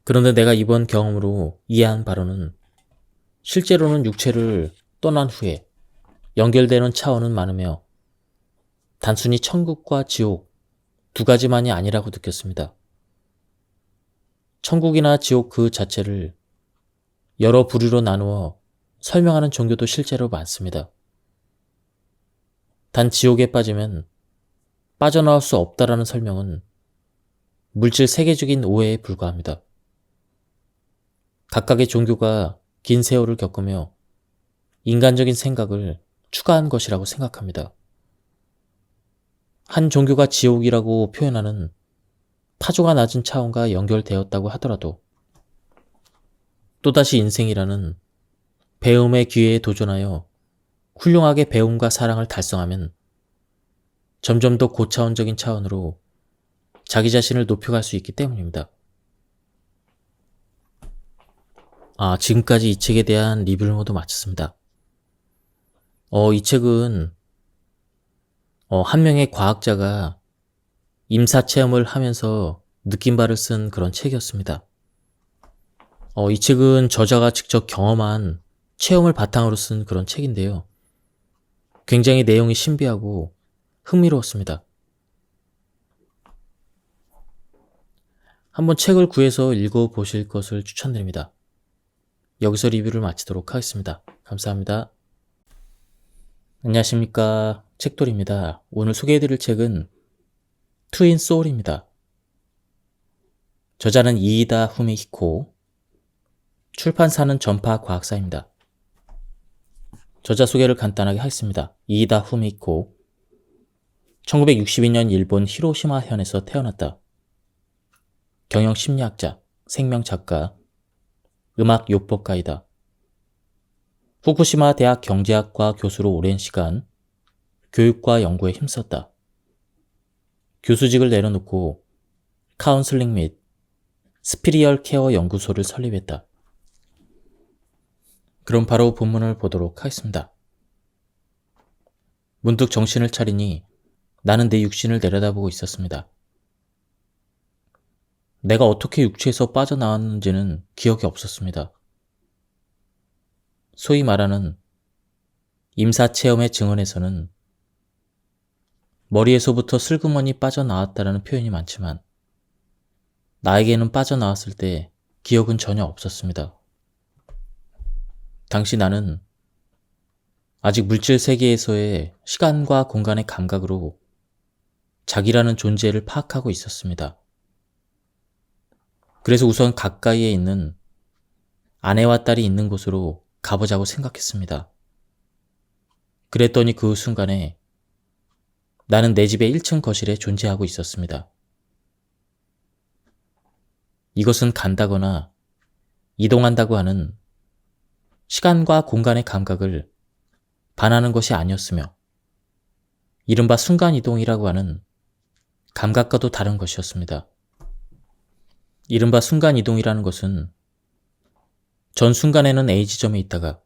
그런데 내가 이번 경험으로 이해한 바로는 실제로는 육체를 떠난 후에 연결되는 차원은 많으며 단순히 천국과 지옥 두 가지만이 아니라고 느꼈습니다. 천국이나 지옥 그 자체를 여러 부류로 나누어 설명하는 종교도 실제로 많습니다. 단 지옥에 빠지면 빠져나올 수 없다라는 설명은 물질 세계적인 오해에 불과합니다. 각각의 종교가 긴 세월을 겪으며 인간적인 생각을 추가한 것이라고 생각합니다. 한 종교가 지옥이라고 표현하는 파조가 낮은 차원과 연결되었다고 하더라도 또다시 인생이라는 배움의 기회에 도전하여 훌륭하게 배움과 사랑을 달성하면 점점 더 고차원적인 차원으로 자기 자신을 높여갈 수 있기 때문입니다. 지금까지 이 책에 대한 리뷰를 모두 마쳤습니다. 이 책은 한 명의 과학자가 임사체험을 하면서 느낀 바를 쓴 그런 책이었습니다. 이 책은 저자가 직접 경험한 체험을 바탕으로 쓴 그런 책인데요. 굉장히 내용이 신비하고 흥미로웠습니다. 한번 책을 구해서 읽어보실 것을 추천드립니다. 여기서 리뷰를 마치도록 하겠습니다. 감사합니다. 안녕하십니까. 책돌이입니다. 오늘 소개해드릴 책은 트윈 소울입니다. 저자는 이이다 후미히코, 출판사는 전파 과학사입니다. 저자 소개를 간단하게 하겠습니다. 이이다 후미히코, 1962년 일본 히로시마현에서 태어났다. 경영심리학자, 생명작가, 음악 요법가이다. 후쿠시마 대학 경제학과 교수로 오랜 시간 교육과 연구에 힘썼다. 교수직을 내려놓고 카운슬링 및 스피리얼 케어 연구소를 설립했다. 그럼 바로 본문을 보도록 하겠습니다. 문득 정신을 차리니 나는 내 육신을 내려다보고 있었습니다. 내가 어떻게 육체에서 빠져나왔는지는 기억이 없었습니다. 소위 말하는 임사체험의 증언에서는 머리에서부터 슬그머니 빠져나왔다는 표현이 많지만 나에게는 빠져나왔을 때 기억은 전혀 없었습니다. 당시 나는 아직 물질 세계에서의 시간과 공간의 감각으로 자기라는 존재를 파악하고 있었습니다. 그래서 우선 가까이에 있는 아내와 딸이 있는 곳으로 가보자고 생각했습니다. 그랬더니 그 순간에 나는 내 집의 1층 거실에 존재하고 있었습니다. 이것은 간다거나 이동한다고 하는 시간과 공간의 감각을 반하는 것이 아니었으며 이른바 순간이동이라고 하는 감각과도 다른 것이었습니다. 이른바 순간이동이라는 것은 전 순간에는 A 지점에 있다가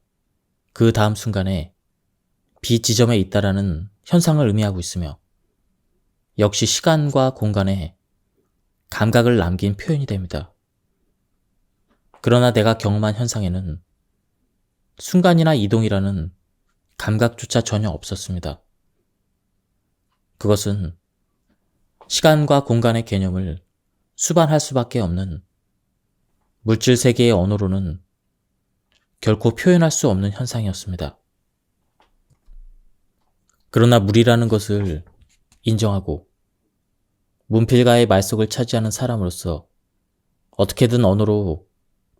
그 다음 순간에 B 지점에 있다라는 현상을 의미하고 있으며 역시 시간과 공간에 감각을 남긴 표현이 됩니다. 그러나 내가 경험한 현상에는 순간이나 이동이라는 감각조차 전혀 없었습니다. 그것은 시간과 공간의 개념을 수반할 수밖에 없는 물질 세계의 언어로는 결코 표현할 수 없는 현상이었습니다. 그러나 물이라는 것을 인정하고 문필가의 말속을 차지하는 사람으로서 어떻게든 언어로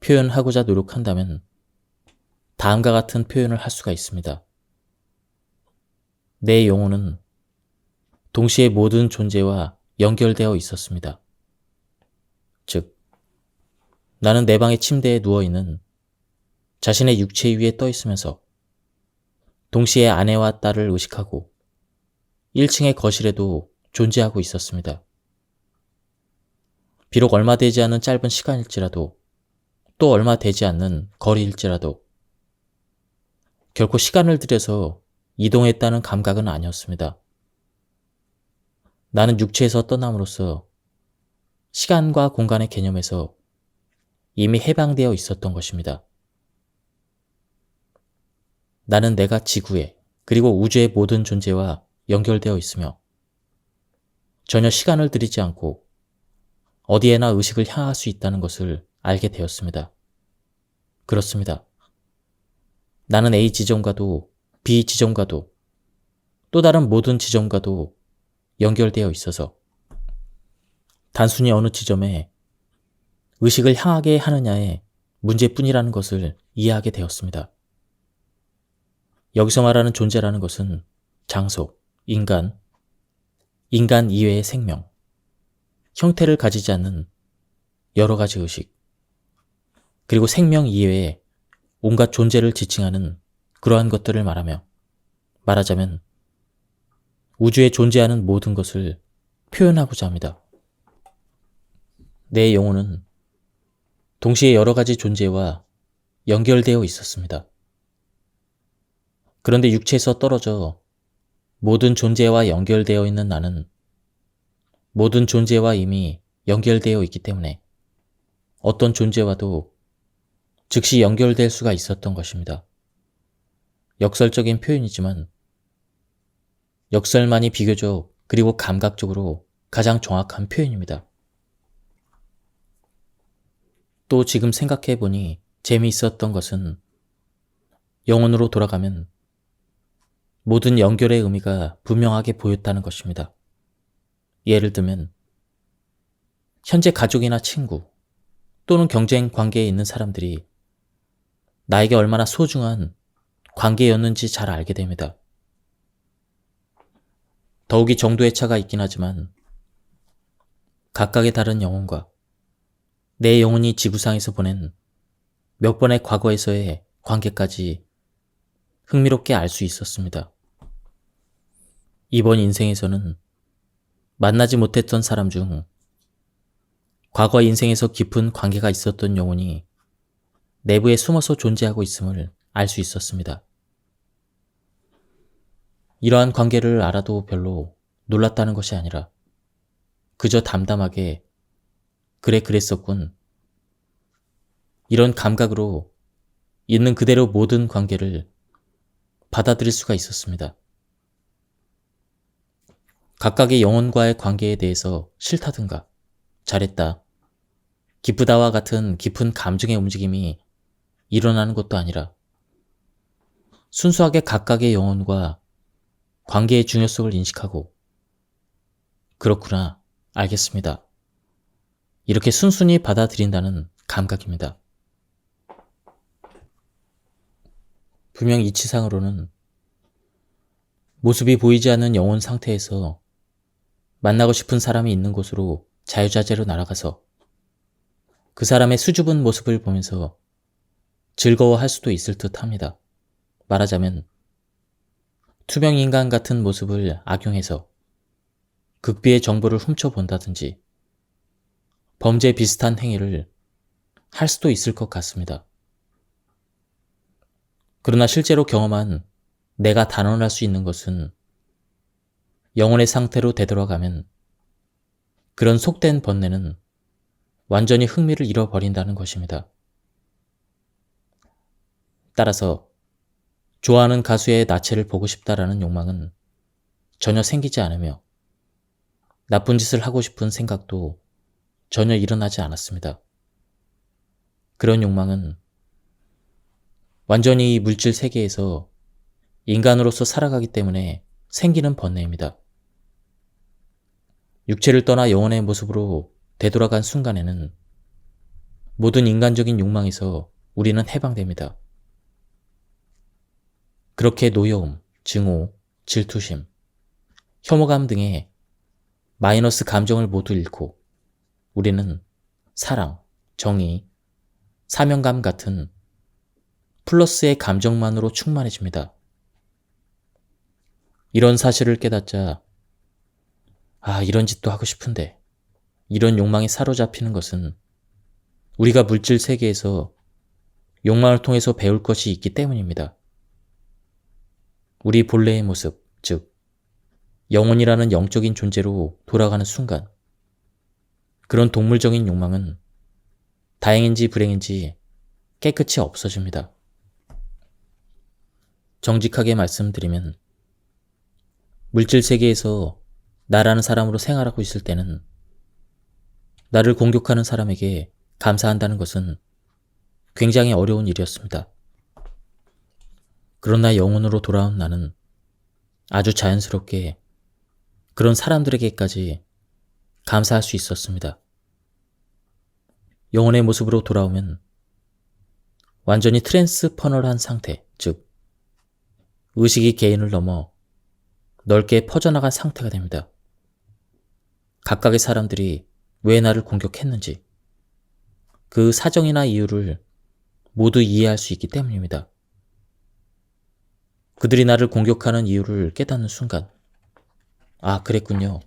표현하고자 노력한다면 다음과 같은 표현을 할 수가 있습니다. 내 영혼은 동시에 모든 존재와 연결되어 있었습니다. 즉, 나는 내 방의 침대에 누워있는 자신의 육체 위에 떠 있으면서 동시에 아내와 딸을 의식하고 1층의 거실에도 존재하고 있었습니다. 비록 얼마 되지 않은 짧은 시간일지라도 또 얼마 되지 않는 거리일지라도 결코 시간을 들여서 이동했다는 감각은 아니었습니다. 나는 육체에서 떠남으로써 시간과 공간의 개념에서 이미 해방되어 있었던 것입니다. 나는 내가 지구에 그리고 우주의 모든 존재와 연결되어 있으며 전혀 시간을 들이지 않고 어디에나 의식을 향할 수 있다는 것을 알게 되었습니다. 그렇습니다. 나는 A 지점과도 B 지점과도 또 다른 모든 지점과도 연결되어 있어서 단순히 어느 지점에 의식을 향하게 하느냐의 문제뿐이라는 것을 이해하게 되었습니다. 여기서 말하는 존재라는 것은 장소, 인간 이외의 생명, 형태를 가지지 않는 여러 가지 의식, 그리고 생명 이외의 온갖 존재를 지칭하는 그러한 것들을 말하자면 우주에 존재하는 모든 것을 표현하고자 합니다. 내 영혼은 동시에 여러 가지 존재와 연결되어 있었습니다. 그런데 육체에서 떨어져 모든 존재와 연결되어 있는 나는 모든 존재와 이미 연결되어 있기 때문에 어떤 존재와도 즉시 연결될 수가 있었던 것입니다. 역설적인 표현이지만 역설만이 비교적 그리고 감각적으로 가장 정확한 표현입니다. 또 지금 생각해보니 재미있었던 것은 영혼으로 돌아가면 모든 연결의 의미가 분명하게 보였다는 것입니다. 예를 들면 현재 가족이나 친구 또는 경쟁 관계에 있는 사람들이 나에게 얼마나 소중한 관계였는지 잘 알게 됩니다. 더욱이 정도의 차가 있긴 하지만 각각의 다른 영혼과 내 영혼이 지구상에서 보낸 몇 번의 과거에서의 관계까지 흥미롭게 알 수 있었습니다. 이번 인생에서는 만나지 못했던 사람 중 과거 인생에서 깊은 관계가 있었던 영혼이 내부에 숨어서 존재하고 있음을 알 수 있었습니다. 이러한 관계를 알아도 별로 놀랐다는 것이 아니라 그저 담담하게 그랬었군. 이런 감각으로 있는 그대로 모든 관계를 받아들일 수가 있었습니다. 각각의 영혼과의 관계에 대해서 싫다든가 잘했다, 기쁘다와 같은 깊은 감정의 움직임이 일어나는 것도 아니라 순수하게 각각의 영혼과 관계의 중요성을 인식하고 그렇구나, 알겠습니다, 이렇게 순순히 받아들인다는 감각입니다. 분명 이치상으로는 모습이 보이지 않는 영혼 상태에서 만나고 싶은 사람이 있는 곳으로 자유자재로 날아가서 그 사람의 수줍은 모습을 보면서 즐거워할 수도 있을 듯 합니다. 말하자면 투명인간 같은 모습을 악용해서 극비의 정보를 훔쳐본다든지 범죄 비슷한 행위를 할 수도 있을 것 같습니다. 그러나 실제로 경험한 내가 단언할 수 있는 것은 영혼의 상태로 되돌아가면 그런 속된 번뇌는 완전히 흥미를 잃어버린다는 것입니다. 따라서 좋아하는 가수의 나체를 보고 싶다라는 욕망은 전혀 생기지 않으며 나쁜 짓을 하고 싶은 생각도 전혀 일어나지 않았습니다. 그런 욕망은 완전히 이 물질 세계에서 인간으로서 살아가기 때문에 생기는 번뇌입니다. 육체를 떠나 영혼의 모습으로 되돌아간 순간에는 모든 인간적인 욕망에서 우리는 해방됩니다. 그렇게 노여움, 증오, 질투심, 혐오감 등의 마이너스 감정을 모두 잃고 우리는 사랑, 정의, 사명감 같은 플러스의 감정만으로 충만해집니다. 이런 사실을 깨닫자 이런 짓도 하고 싶은데 이런 욕망에 사로잡히는 것은 우리가 물질 세계에서 욕망을 통해서 배울 것이 있기 때문입니다. 우리 본래의 모습, 즉 영혼이라는 영적인 존재로 돌아가는 순간 그런 동물적인 욕망은 다행인지 불행인지 깨끗이 없어집니다. 정직하게 말씀드리면 물질 세계에서 나라는 사람으로 생활하고 있을 때는 나를 공격하는 사람에게 감사한다는 것은 굉장히 어려운 일이었습니다. 그러나 영혼으로 돌아온 나는 아주 자연스럽게 그런 사람들에게까지 감사할 수 있었습니다. 영혼의 모습으로 돌아오면 완전히 트랜스퍼널한 상태, 즉 의식이 개인을 넘어 넓게 퍼져나간 상태가 됩니다. 각각의 사람들이 왜 나를 공격했는지 그 사정이나 이유를 모두 이해할 수 있기 때문입니다. 그들이 나를 공격하는 이유를 깨닫는 순간 그랬군요.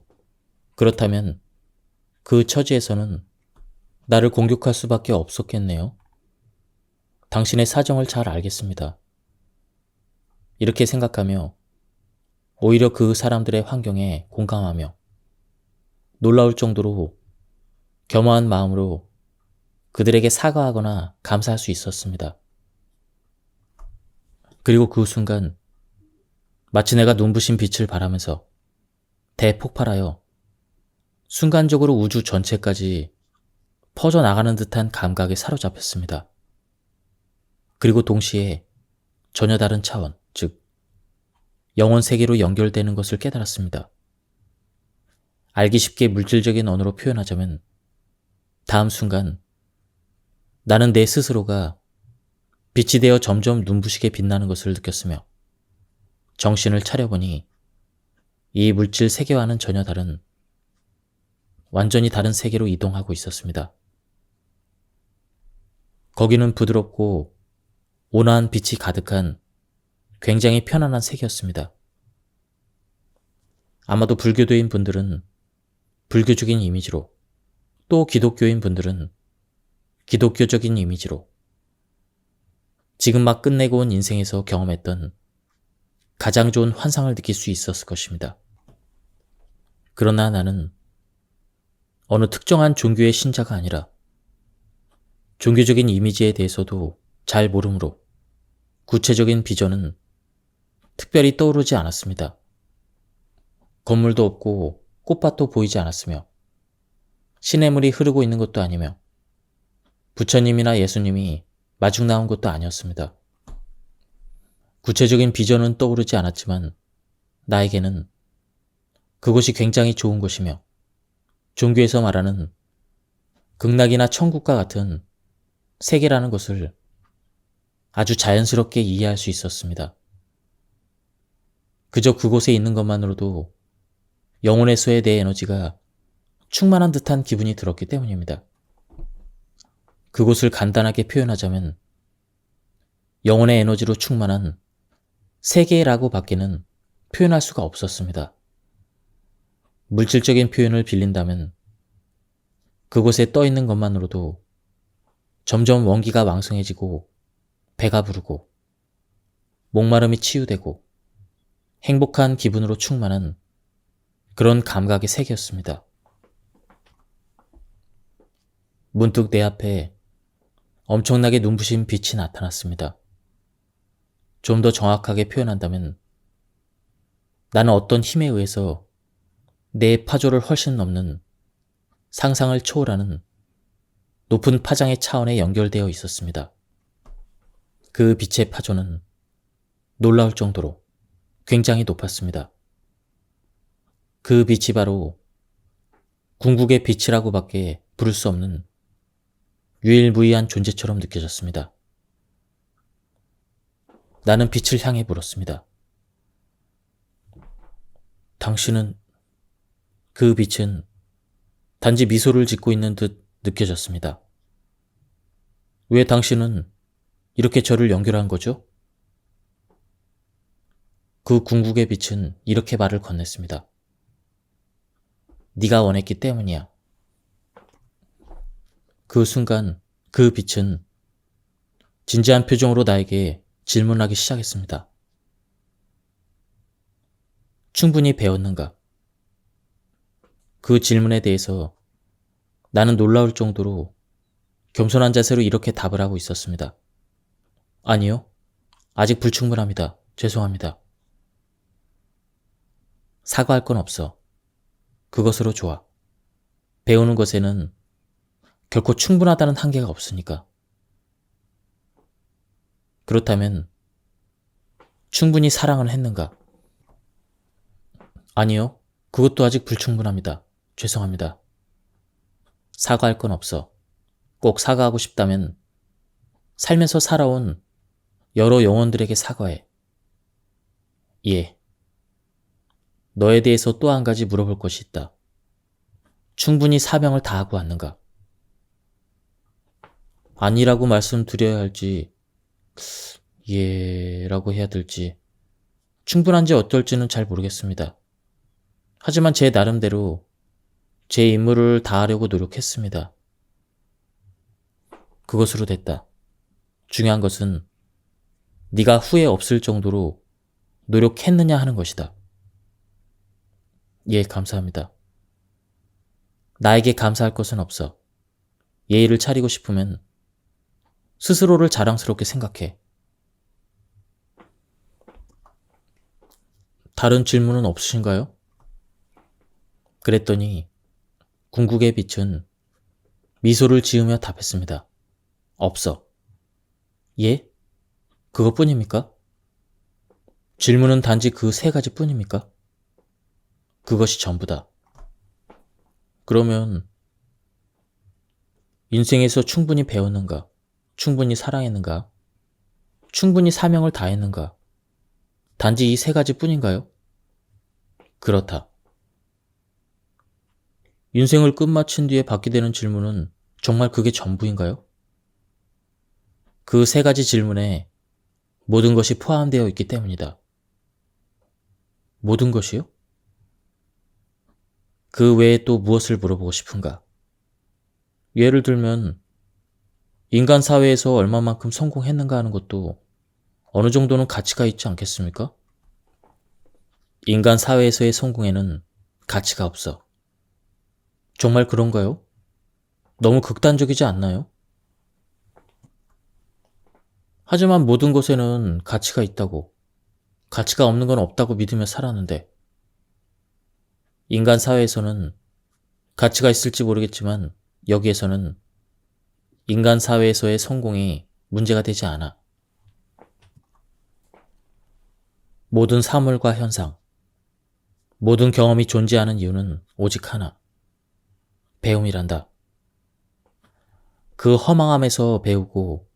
그렇다면 그 처지에서는 나를 공격할 수밖에 없었겠네요. 당신의 사정을 잘 알겠습니다. 이렇게 생각하며 오히려 그 사람들의 환경에 공감하며 놀라울 정도로 겸허한 마음으로 그들에게 사과하거나 감사할 수 있었습니다. 그리고 그 순간 마치 내가 눈부신 빛을 발하면서 대폭발하여 순간적으로 우주 전체까지 퍼져나가는 듯한 감각에 사로잡혔습니다. 그리고 동시에 전혀 다른 차원, 즉 영혼 세계로 연결되는 것을 깨달았습니다. 알기 쉽게 물질적인 언어로 표현하자면 다음 순간 나는 내 스스로가 빛이 되어 점점 눈부시게 빛나는 것을 느꼈으며 정신을 차려보니 이 물질 세계와는 전혀 다른 완전히 다른 세계로 이동하고 있었습니다. 거기는 부드럽고 온화한 빛이 가득한 굉장히 편안한 세계였습니다. 아마도 불교도인 분들은 불교적인 이미지로 또 기독교인 분들은 기독교적인 이미지로 지금 막 끝내고 온 인생에서 경험했던 가장 좋은 환상을 느낄 수 있었을 것입니다. 그러나 나는 어느 특정한 종교의 신자가 아니라 종교적인 이미지에 대해서도 잘 모르므로 구체적인 비전은 특별히 떠오르지 않았습니다. 건물도 없고 꽃밭도 보이지 않았으며 시냇물이 흐르고 있는 것도 아니며 부처님이나 예수님이 마중 나온 것도 아니었습니다. 구체적인 비전은 떠오르지 않았지만 나에게는 그곳이 굉장히 좋은 곳이며 종교에서 말하는 극락이나 천국과 같은 세계라는 것을 아주 자연스럽게 이해할 수 있었습니다. 그저 그곳에 있는 것만으로도 영혼에서의 내 에너지가 충만한 듯한 기분이 들었기 때문입니다. 그곳을 간단하게 표현하자면 영혼의 에너지로 충만한 세계라고 밖에는 표현할 수가 없었습니다. 물질적인 표현을 빌린다면 그곳에 떠 있는 것만으로도 점점 원기가 왕성해지고 배가 부르고 목마름이 치유되고 행복한 기분으로 충만한 그런 감각의 세계였습니다. 문득 내 앞에 엄청나게 눈부신 빛이 나타났습니다. 좀 더 정확하게 표현한다면 나는 어떤 힘에 의해서 내 파조를 훨씬 넘는 상상을 초월하는 높은 파장의 차원에 연결되어 있었습니다. 그 빛의 파조는 놀라울 정도로 굉장히 높았습니다. 그 빛이 바로 궁극의 빛이라고밖에 부를 수 없는 유일무이한 존재처럼 느껴졌습니다. 나는 빛을 향해 물었습니다. 당신은, 그 빛은 단지 미소를 짓고 있는 듯 느껴졌습니다. 왜 당신은 이렇게 저를 연결한 거죠? 그 궁극의 빛은 이렇게 말을 건넸습니다. 네가 원했기 때문이야. 그 순간 그 빛은 진지한 표정으로 나에게 질문하기 시작했습니다. 충분히 배웠는가? 그 질문에 대해서 나는 놀라울 정도로 겸손한 자세로 이렇게 답을 하고 있었습니다. 아니요. 아직 불충분합니다. 죄송합니다. 사과할 건 없어. 그것으로 좋아. 배우는 것에는 결코 충분하다는 한계가 없으니까. 그렇다면 충분히 사랑을 했는가? 아니요. 그것도 아직 불충분합니다. 죄송합니다. 사과할 건 없어. 꼭 사과하고 싶다면 살면서 살아온 여러 영혼들에게 사과해. 예. 너에 대해서 또 한 가지 물어볼 것이 있다. 충분히 사명을 다하고 왔는가? 아니라고 말씀드려야 할지, 라고 해야 될지, 충분한지 어떨지는 잘 모르겠습니다. 하지만 제 나름대로 제 임무를 다하려고 노력했습니다. 그것으로 됐다. 중요한 것은 네가 후회 없을 정도로 노력했느냐 하는 것이다. 예, 감사합니다. 나에게 감사할 것은 없어. 예의를 차리고 싶으면 스스로를 자랑스럽게 생각해. 다른 질문은 없으신가요? 그랬더니 궁극의 빛은 미소를 지으며 답했습니다. 없어. 예? 그것뿐입니까? 질문은 단지 그 세 가지 뿐입니까? 그것이 전부다. 그러면 인생에서 충분히 배웠는가? 충분히 사랑했는가? 충분히 사명을 다했는가? 단지 이 세 가지 뿐인가요? 그렇다. 인생을 끝마친 뒤에 받게 되는 질문은 정말 그게 전부인가요? 그 세 가지 질문에 모든 것이 포함되어 있기 때문이다. 모든 것이요? 그 외에 또 무엇을 물어보고 싶은가? 예를 들면 인간 사회에서 얼마만큼 성공했는가 하는 것도 어느 정도는 가치가 있지 않겠습니까? 인간 사회에서의 성공에는 가치가 없어. 정말 그런가요? 너무 극단적이지 않나요? 하지만 모든 것에는 가치가 있다고, 가치가 없는 건 없다고 믿으며 살았는데, 인간 사회에서는 가치가 있을지 모르겠지만 여기에서는 인간 사회에서의 성공이 문제가 되지 않아. 모든 사물과 현상, 모든 경험이 존재하는 이유는 오직 하나. 배움이란다. 그 허망함에서 배우고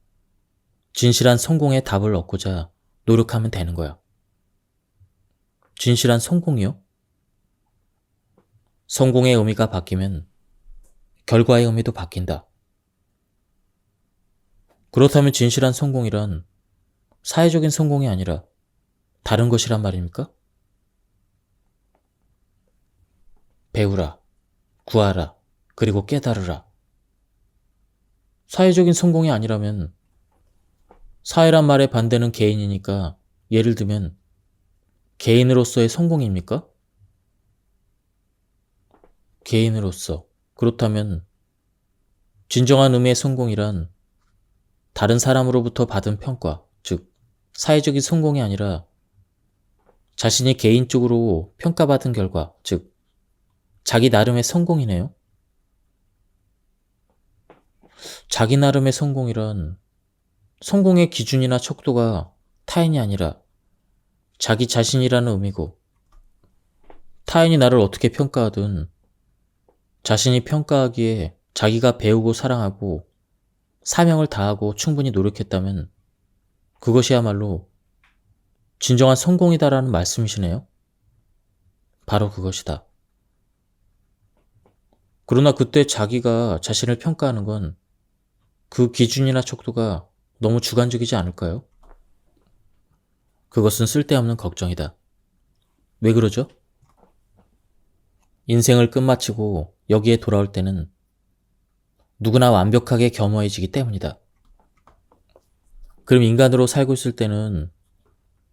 진실한 성공의 답을 얻고자 노력하면 되는 거야. 진실한 성공이요? 성공의 의미가 바뀌면 결과의 의미도 바뀐다. 그렇다면 진실한 성공이란 사회적인 성공이 아니라 다른 것이란 말입니까? 배우라, 구하라, 그리고 깨달으라. 사회적인 성공이 아니라면 사회란 말의 반대는 개인이니까 예를 들면 개인으로서의 성공입니까? 개인으로서. 그렇다면 진정한 의미의 성공이란 다른 사람으로부터 받은 평가, 즉 사회적인 성공이 아니라 자신이 개인적으로 평가받은 결과, 즉 자기 나름의 성공이네요. 자기 나름의 성공이란 성공의 기준이나 척도가 타인이 아니라 자기 자신이라는 의미고, 타인이 나를 어떻게 평가하든 자신이 평가하기에 자기가 배우고 사랑하고 사명을 다하고 충분히 노력했다면 그것이야말로 진정한 성공이다라는 말씀이시네요. 바로 그것이다. 그러나 그때 자기가 자신을 평가하는 건 그 기준이나 척도가 너무 주관적이지 않을까요? 그것은 쓸데없는 걱정이다. 왜 그러죠? 인생을 끝마치고 여기에 돌아올 때는 누구나 완벽하게 겸허해지기 때문이다. 그럼 인간으로 살고 있을 때는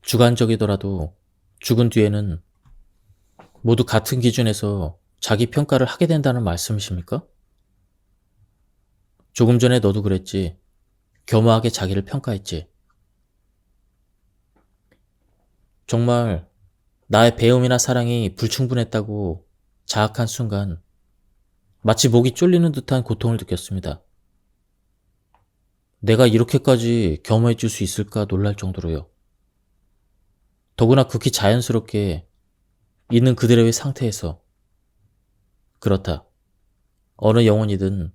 주관적이더라도 죽은 뒤에는 모두 같은 기준에서 자기 평가를 하게 된다는 말씀이십니까? 조금 전에 너도 그랬지. 겸허하게 자기를 평가했지. 정말 나의 배움이나 사랑이 불충분했다고 자학한 순간 마치 목이 쫄리는 듯한 고통을 느꼈습니다. 내가 이렇게까지 겸허해질 수 있을까 놀랄 정도로요. 더구나 극히 자연스럽게 있는 그대로의 상태에서. 그렇다. 어느 영혼이든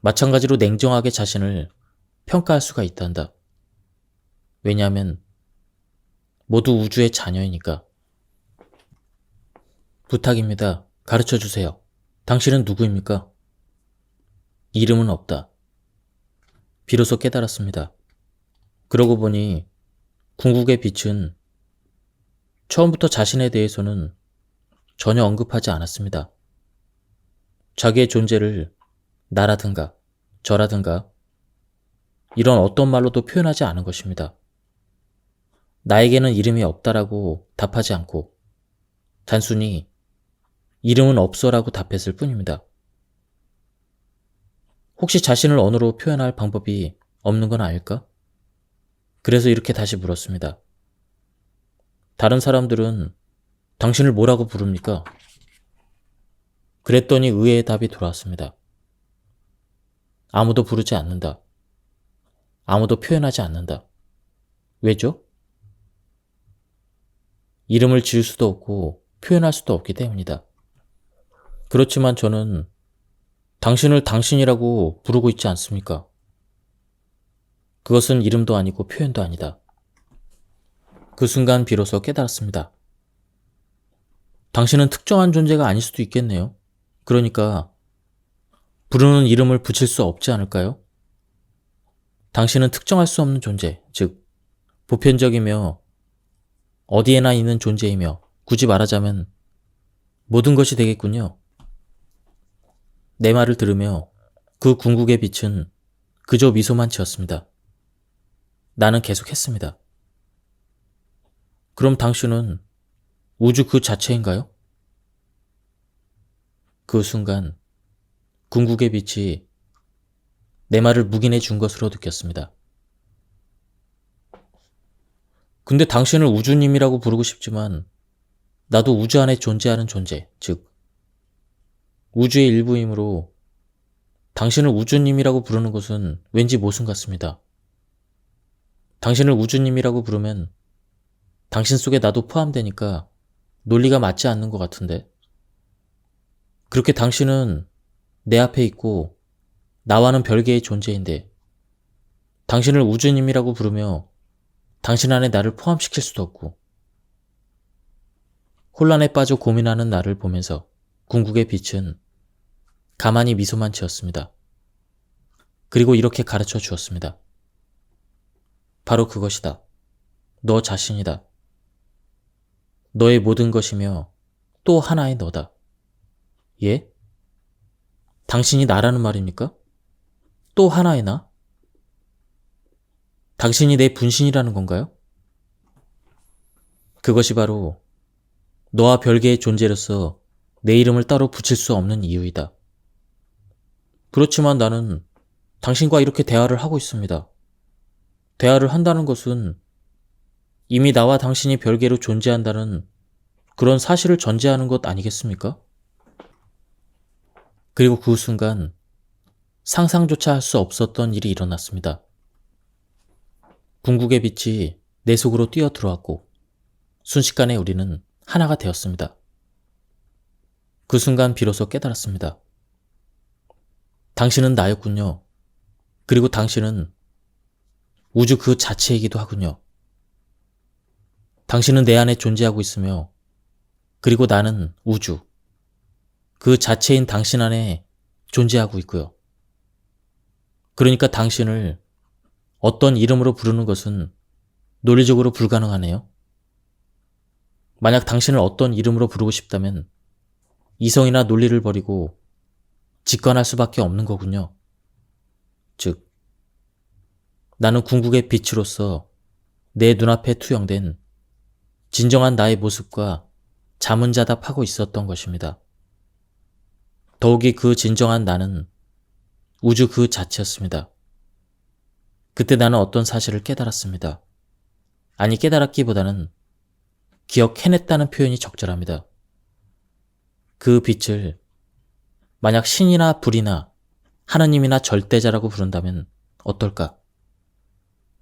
마찬가지로 냉정하게 자신을 평가할 수가 있단다. 왜냐하면 모두 우주의 자녀이니까. 부탁입니다. 가르쳐 주세요. 당신은 누구입니까? 이름은 없다. 비로소 깨달았습니다. 그러고 보니 궁극의 빛은 처음부터 자신에 대해서는 전혀 언급하지 않았습니다. 자기의 존재를 나라든가 저라든가 이런 어떤 말로도 표현하지 않은 것입니다. 나에게는 이름이 없다라고 답하지 않고 단순히 이름은 없어라고 답했을 뿐입니다. 혹시 자신을 언어로 표현할 방법이 없는 건 아닐까? 그래서 이렇게 다시 물었습니다. 다른 사람들은 당신을 뭐라고 부릅니까? 그랬더니 의외의 답이 돌아왔습니다. 아무도 부르지 않는다. 아무도 표현하지 않는다. 왜죠? 이름을 지을 수도 없고 표현할 수도 없기 때문이다. 그렇지만 저는 당신을 당신이라고 부르고 있지 않습니까? 그것은 이름도 아니고 표현도 아니다. 그 순간 비로소 깨달았습니다. 당신은 특정한 존재가 아닐 수도 있겠네요. 그러니까 부르는 이름을 붙일 수 없지 않을까요? 당신은 특정할 수 없는 존재, 즉 보편적이며 어디에나 있는 존재이며 굳이 말하자면 모든 것이 되겠군요. 내 말을 들으며 그 궁극의 빛은 그저 미소만 지었습니다. 나는 계속했습니다. 그럼 당신은 우주 그 자체인가요? 그 순간 궁극의 빛이 내 말을 묵인해 준 것으로 느꼈습니다. 근데 당신을 우주님이라고 부르고 싶지만 나도 우주 안에 존재하는 존재, 즉 우주의 일부이므로 당신을 우주님이라고 부르는 것은 왠지 모순 같습니다. 당신을 우주님이라고 부르면 당신 속에 나도 포함되니까 논리가 맞지 않는 것 같은데. 그렇게 당신은 내 앞에 있고 나와는 별개의 존재인데 당신을 우주님이라고 부르며 당신 안에 나를 포함시킬 수도 없고. 혼란에 빠져 고민하는 나를 보면서 궁극의 빛은 가만히 미소만 지었습니다. 그리고 이렇게 가르쳐 주었습니다. 바로 그것이다. 너 자신이다. 너의 모든 것이며 또 하나의 너다. 예? 당신이 나라는 말입니까? 또 하나의 나? 당신이 내 분신이라는 건가요? 그것이 바로 너와 별개의 존재로서 내 이름을 따로 붙일 수 없는 이유이다. 그렇지만 나는 당신과 이렇게 대화를 하고 있습니다. 대화를 한다는 것은 이미 나와 당신이 별개로 존재한다는 그런 사실을 전제하는 것 아니겠습니까? 그리고 그 순간 상상조차 할 수 없었던 일이 일어났습니다. 궁극의 빛이 내 속으로 뛰어 들어왔고 순식간에 우리는 하나가 되었습니다. 그 순간 비로소 깨달았습니다. 당신은 나였군요. 그리고 당신은 우주 그 자체이기도 하군요. 당신은 내 안에 존재하고 있으며 그리고 나는 우주, 그 자체인 당신 안에 존재하고 있고요. 그러니까 당신을 어떤 이름으로 부르는 것은 논리적으로 불가능하네요. 만약 당신을 어떤 이름으로 부르고 싶다면 이성이나 논리를 버리고 직관할 수밖에 없는 거군요. 즉, 나는 궁극의 빛으로서 내 눈앞에 투영된 진정한 나의 모습과 자문자답하고 있었던 것입니다. 더욱이 그 진정한 나는 우주 그 자체였습니다. 그때 나는 어떤 사실을 깨달았습니다. 아니, 깨달았기보다는 기억해냈다는 표현이 적절합니다. 그 빛을 만약 신이나 불이나 하나님이나 절대자라고 부른다면 어떨까?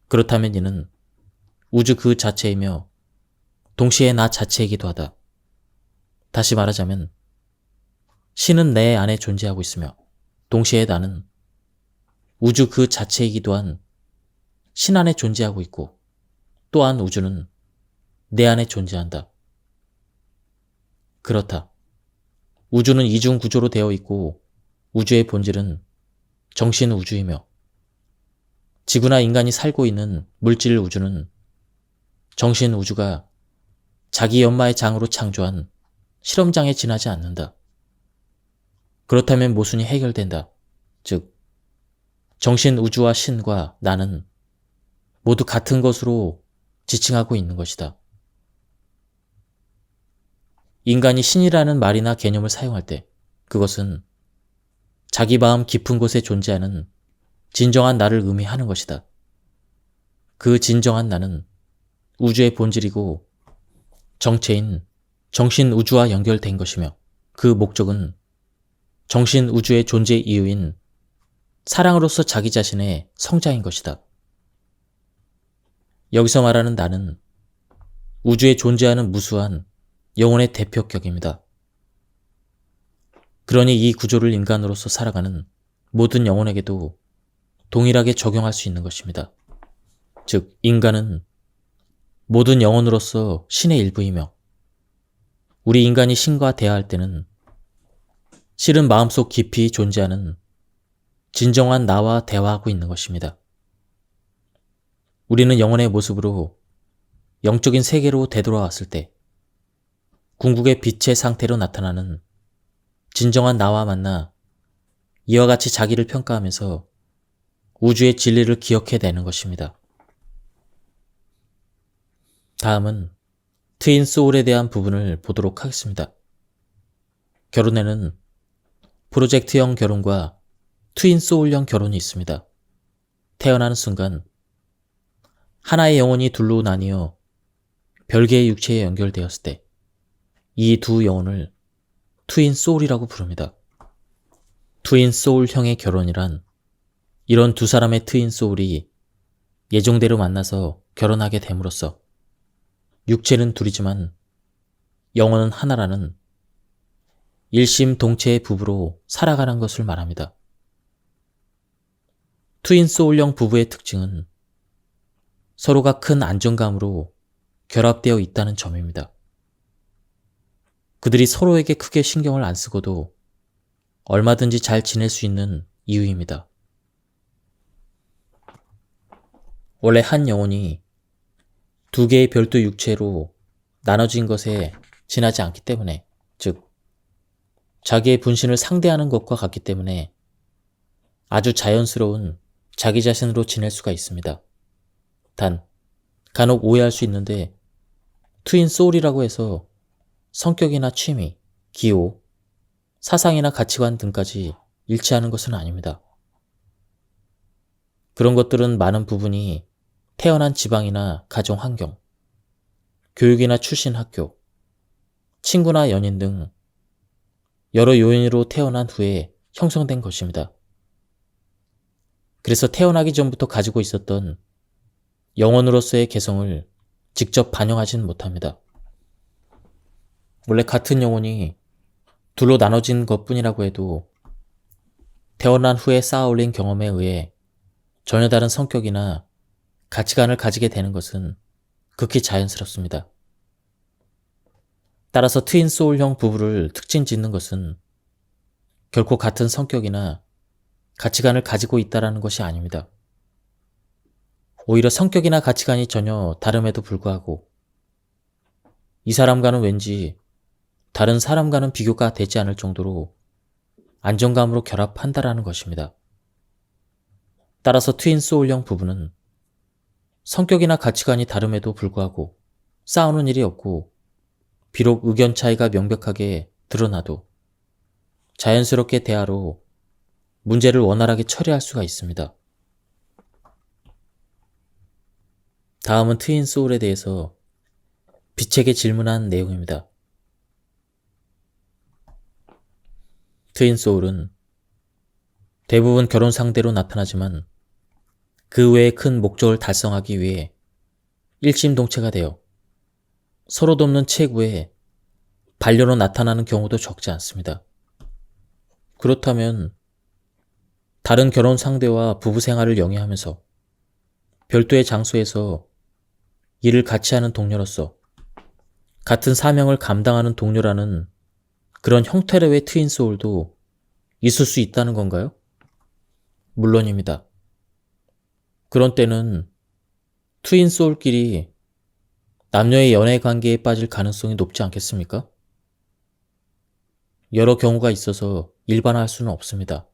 그렇다면 이는 우주 그 자체이며 동시에 나 자체이기도 하다. 다시 말하자면 신은 내 안에 존재하고 있으며 동시에 나는 우주 그 자체이기도 한 신 안에 존재하고 있고 또한 우주는 내 안에 존재한다. 그렇다. 우주는 이중 구조로 되어 있고 우주의 본질은 정신 우주이며 지구나 인간이 살고 있는 물질 우주는 정신 우주가 자기 연마의 장으로 창조한 실험장에 지나지 않는다. 그렇다면 모순이 해결된다. 즉, 정신 우주와 신과 나는 모두 같은 것으로 지칭하고 있는 것이다. 인간이 신이라는 말이나 개념을 사용할 때 그것은 자기 마음 깊은 곳에 존재하는 진정한 나를 의미하는 것이다. 그 진정한 나는 우주의 본질이고 정체인 정신 우주와 연결된 것이며 그 목적은 정신 우주의 존재 이유인 사랑으로서 자기 자신의 성자인 것이다. 여기서 말하는 나는 우주에 존재하는 무수한 영혼의 대표격입니다. 그러니 이 구조를 인간으로서 살아가는 모든 영혼에게도 동일하게 적용할 수 있는 것입니다. 즉, 인간은 모든 영혼으로서 신의 일부이며 우리 인간이 신과 대화할 때는 실은 마음속 깊이 존재하는 진정한 나와 대화하고 있는 것입니다. 우리는 영혼의 모습으로 영적인 세계로 되돌아왔을 때 궁극의 빛의 상태로 나타나는 진정한 나와 만나 이와 같이 자기를 평가하면서 우주의 진리를 기억해내는 것입니다. 다음은 트윈 소울에 대한 부분을 보도록 하겠습니다. 결혼에는 프로젝트형 결혼과 트윈 소울형 결혼이 있습니다. 태어나는 순간 하나의 영혼이 둘로 나뉘어 별개의 육체에 연결되었을 때 이 두 영혼을 트윈 소울이라고 부릅니다. 트윈 소울형의 결혼이란 이런 두 사람의 트윈 소울이 예정대로 만나서 결혼하게 됨으로써 육체는 둘이지만 영혼은 하나라는 일심동체의 부부로 살아가는 것을 말합니다. 트윈 소울형 부부의 특징은 서로가 큰 안정감으로 결합되어 있다는 점입니다. 그들이 서로에게 크게 신경을 안 쓰고도 얼마든지 잘 지낼 수 있는 이유입니다. 원래 한 영혼이 두 개의 별도 육체로 나눠진 것에 지나지 않기 때문에, 즉 자기의 분신을 상대하는 것과 같기 때문에 아주 자연스러운 자기 자신으로 지낼 수가 있습니다. 단, 간혹 오해할 수 있는데 트윈 소울이라고 해서 성격이나 취미, 기호, 사상이나 가치관 등까지 일치하는 것은 아닙니다. 그런 것들은 많은 부분이 태어난 지방이나 가정 환경, 교육이나 출신 학교, 친구나 연인 등 여러 요인으로 태어난 후에 형성된 것입니다. 그래서 태어나기 전부터 가지고 있었던 영혼으로서의 개성을 직접 반영하진 못합니다. 원래 같은 영혼이 둘로 나눠진 것뿐이라고 해도 태어난 후에 쌓아올린 경험에 의해 전혀 다른 성격이나 가치관을 가지게 되는 것은 극히 자연스럽습니다. 따라서 트윈 소울형 부부를 특징 짓는 것은 결코 같은 성격이나 가치관을 가지고 있다는 것이 아닙니다. 오히려 성격이나 가치관이 전혀 다름에도 불구하고 이 사람과는 왠지 다른 사람과는 비교가 되지 않을 정도로 안정감으로 결합한다라는 것입니다. 따라서 트윈 소울형 부부는 성격이나 가치관이 다름에도 불구하고 싸우는 일이 없고 비록 의견 차이가 명백하게 드러나도 자연스럽게 대화로 문제를 원활하게 처리할 수가 있습니다. 다음은 트윈 소울에 대해서 빛에게 질문한 내용입니다. 트윈 소울은 대부분 결혼 상대로 나타나지만 그 외의 큰 목적을 달성하기 위해 일심동체가 되어 서로 돕는 체구에 반려로 나타나는 경우도 적지 않습니다. 그렇다면 다른 결혼 상대와 부부 생활을 영위하면서 별도의 장소에서 일을 같이 하는 동료로서 같은 사명을 감당하는 동료라는 그런 형태로의 트윈 소울도 있을 수 있다는 건가요? 물론입니다. 그런 때는 트윈 소울끼리 남녀의 연애 관계에 빠질 가능성이 높지 않겠습니까? 여러 경우가 있어서 일반화할 수는 없습니다.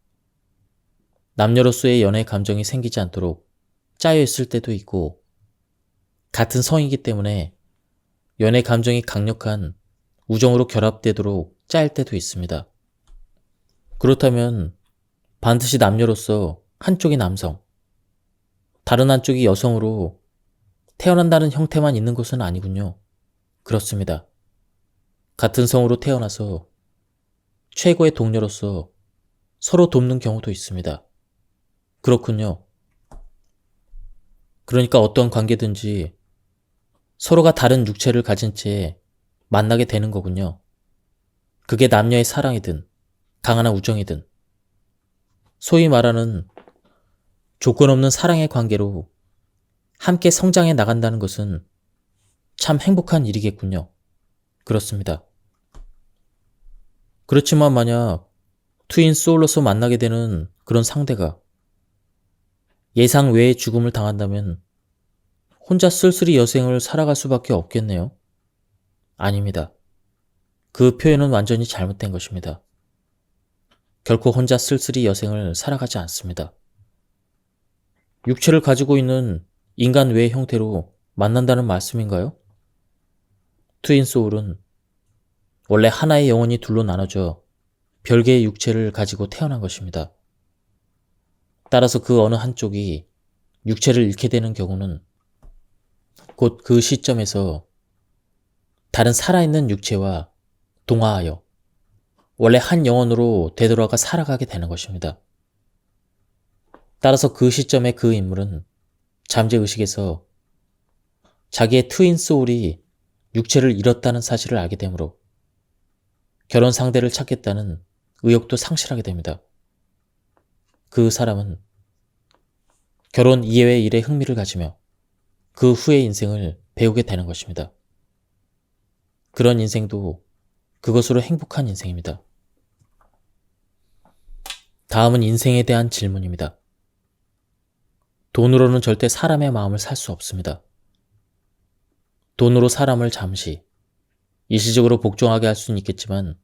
남녀로서의 연애 감정이 생기지 않도록 짜여 있을 때도 있고, 같은 성이기 때문에 연애 감정이 강력한 우정으로 결합되도록 짜일 때도 있습니다. 그렇다면 반드시 남녀로서 한쪽이 남성, 다른 한쪽이 여성으로 태어난다는 형태만 있는 것은 아니군요. 그렇습니다. 같은 성으로 태어나서 최고의 동료로서 서로 돕는 경우도 있습니다. 그렇군요. 그러니까 어떤 관계든지 서로가 다른 육체를 가진 채 만나게 되는 거군요. 그게 남녀의 사랑이든 강한 우정이든 소위 말하는 조건 없는 사랑의 관계로 함께 성장해 나간다는 것은 참 행복한 일이겠군요. 그렇습니다. 그렇지만 만약 트윈 소울로서 만나게 되는 그런 상대가 예상 외의 죽음을 당한다면 혼자 쓸쓸히 여생을 살아갈 수밖에 없겠네요. 아닙니다. 그 표현은 완전히 잘못된 것입니다. 결코 혼자 쓸쓸히 여생을 살아가지 않습니다. 육체를 가지고 있는 인간 외의 형태로 만난다는 말씀인가요? 트윈 소울은 원래 하나의 영혼이 둘로 나눠져 별개의 육체를 가지고 태어난 것입니다. 따라서 그 어느 한쪽이 육체를 잃게 되는 경우는 곧 그 시점에서 다른 살아있는 육체와 동화하여 원래 한 영혼으로 되돌아가 살아가게 되는 것입니다. 따라서 그 시점에 그 인물은 잠재의식에서 자기의 트윈 소울이 육체를 잃었다는 사실을 알게 되므로 결혼 상대를 찾겠다는 의욕도 상실하게 됩니다. 그 사람은 결혼 이외의 일에 흥미를 가지며 그 후의 인생을 배우게 되는 것입니다. 그런 인생도 그것으로 행복한 인생입니다. 다음은 인생에 대한 질문입니다. 돈으로는 절대 사람의 마음을 살 수 없습니다. 돈으로 사람을 잠시, 일시적으로 복종하게 할 수는 있겠지만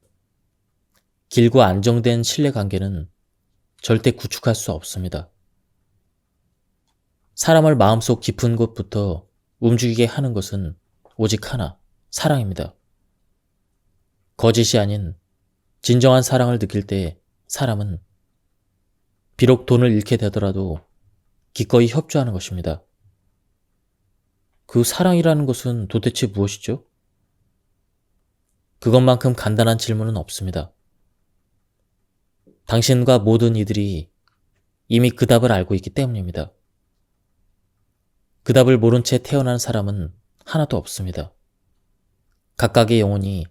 길고 안정된 신뢰관계는 절대 구축할 수 없습니다. 사람을 마음속 깊은 곳부터 움직이게 하는 것은 오직 하나, 사랑입니다. 거짓이 아닌 진정한 사랑을 느낄 때 사람은 비록 돈을 잃게 되더라도 기꺼이 협조하는 것입니다. 그 사랑이라는 것은 도대체 무엇이죠? 그것만큼 간단한 질문은 없습니다. 당신과 모든 이들이 이미 그 답을 알고 있기 때문입니다. 그 답을 모른 채 태어난 사람은 하나도 없습니다. 각각의 영혼이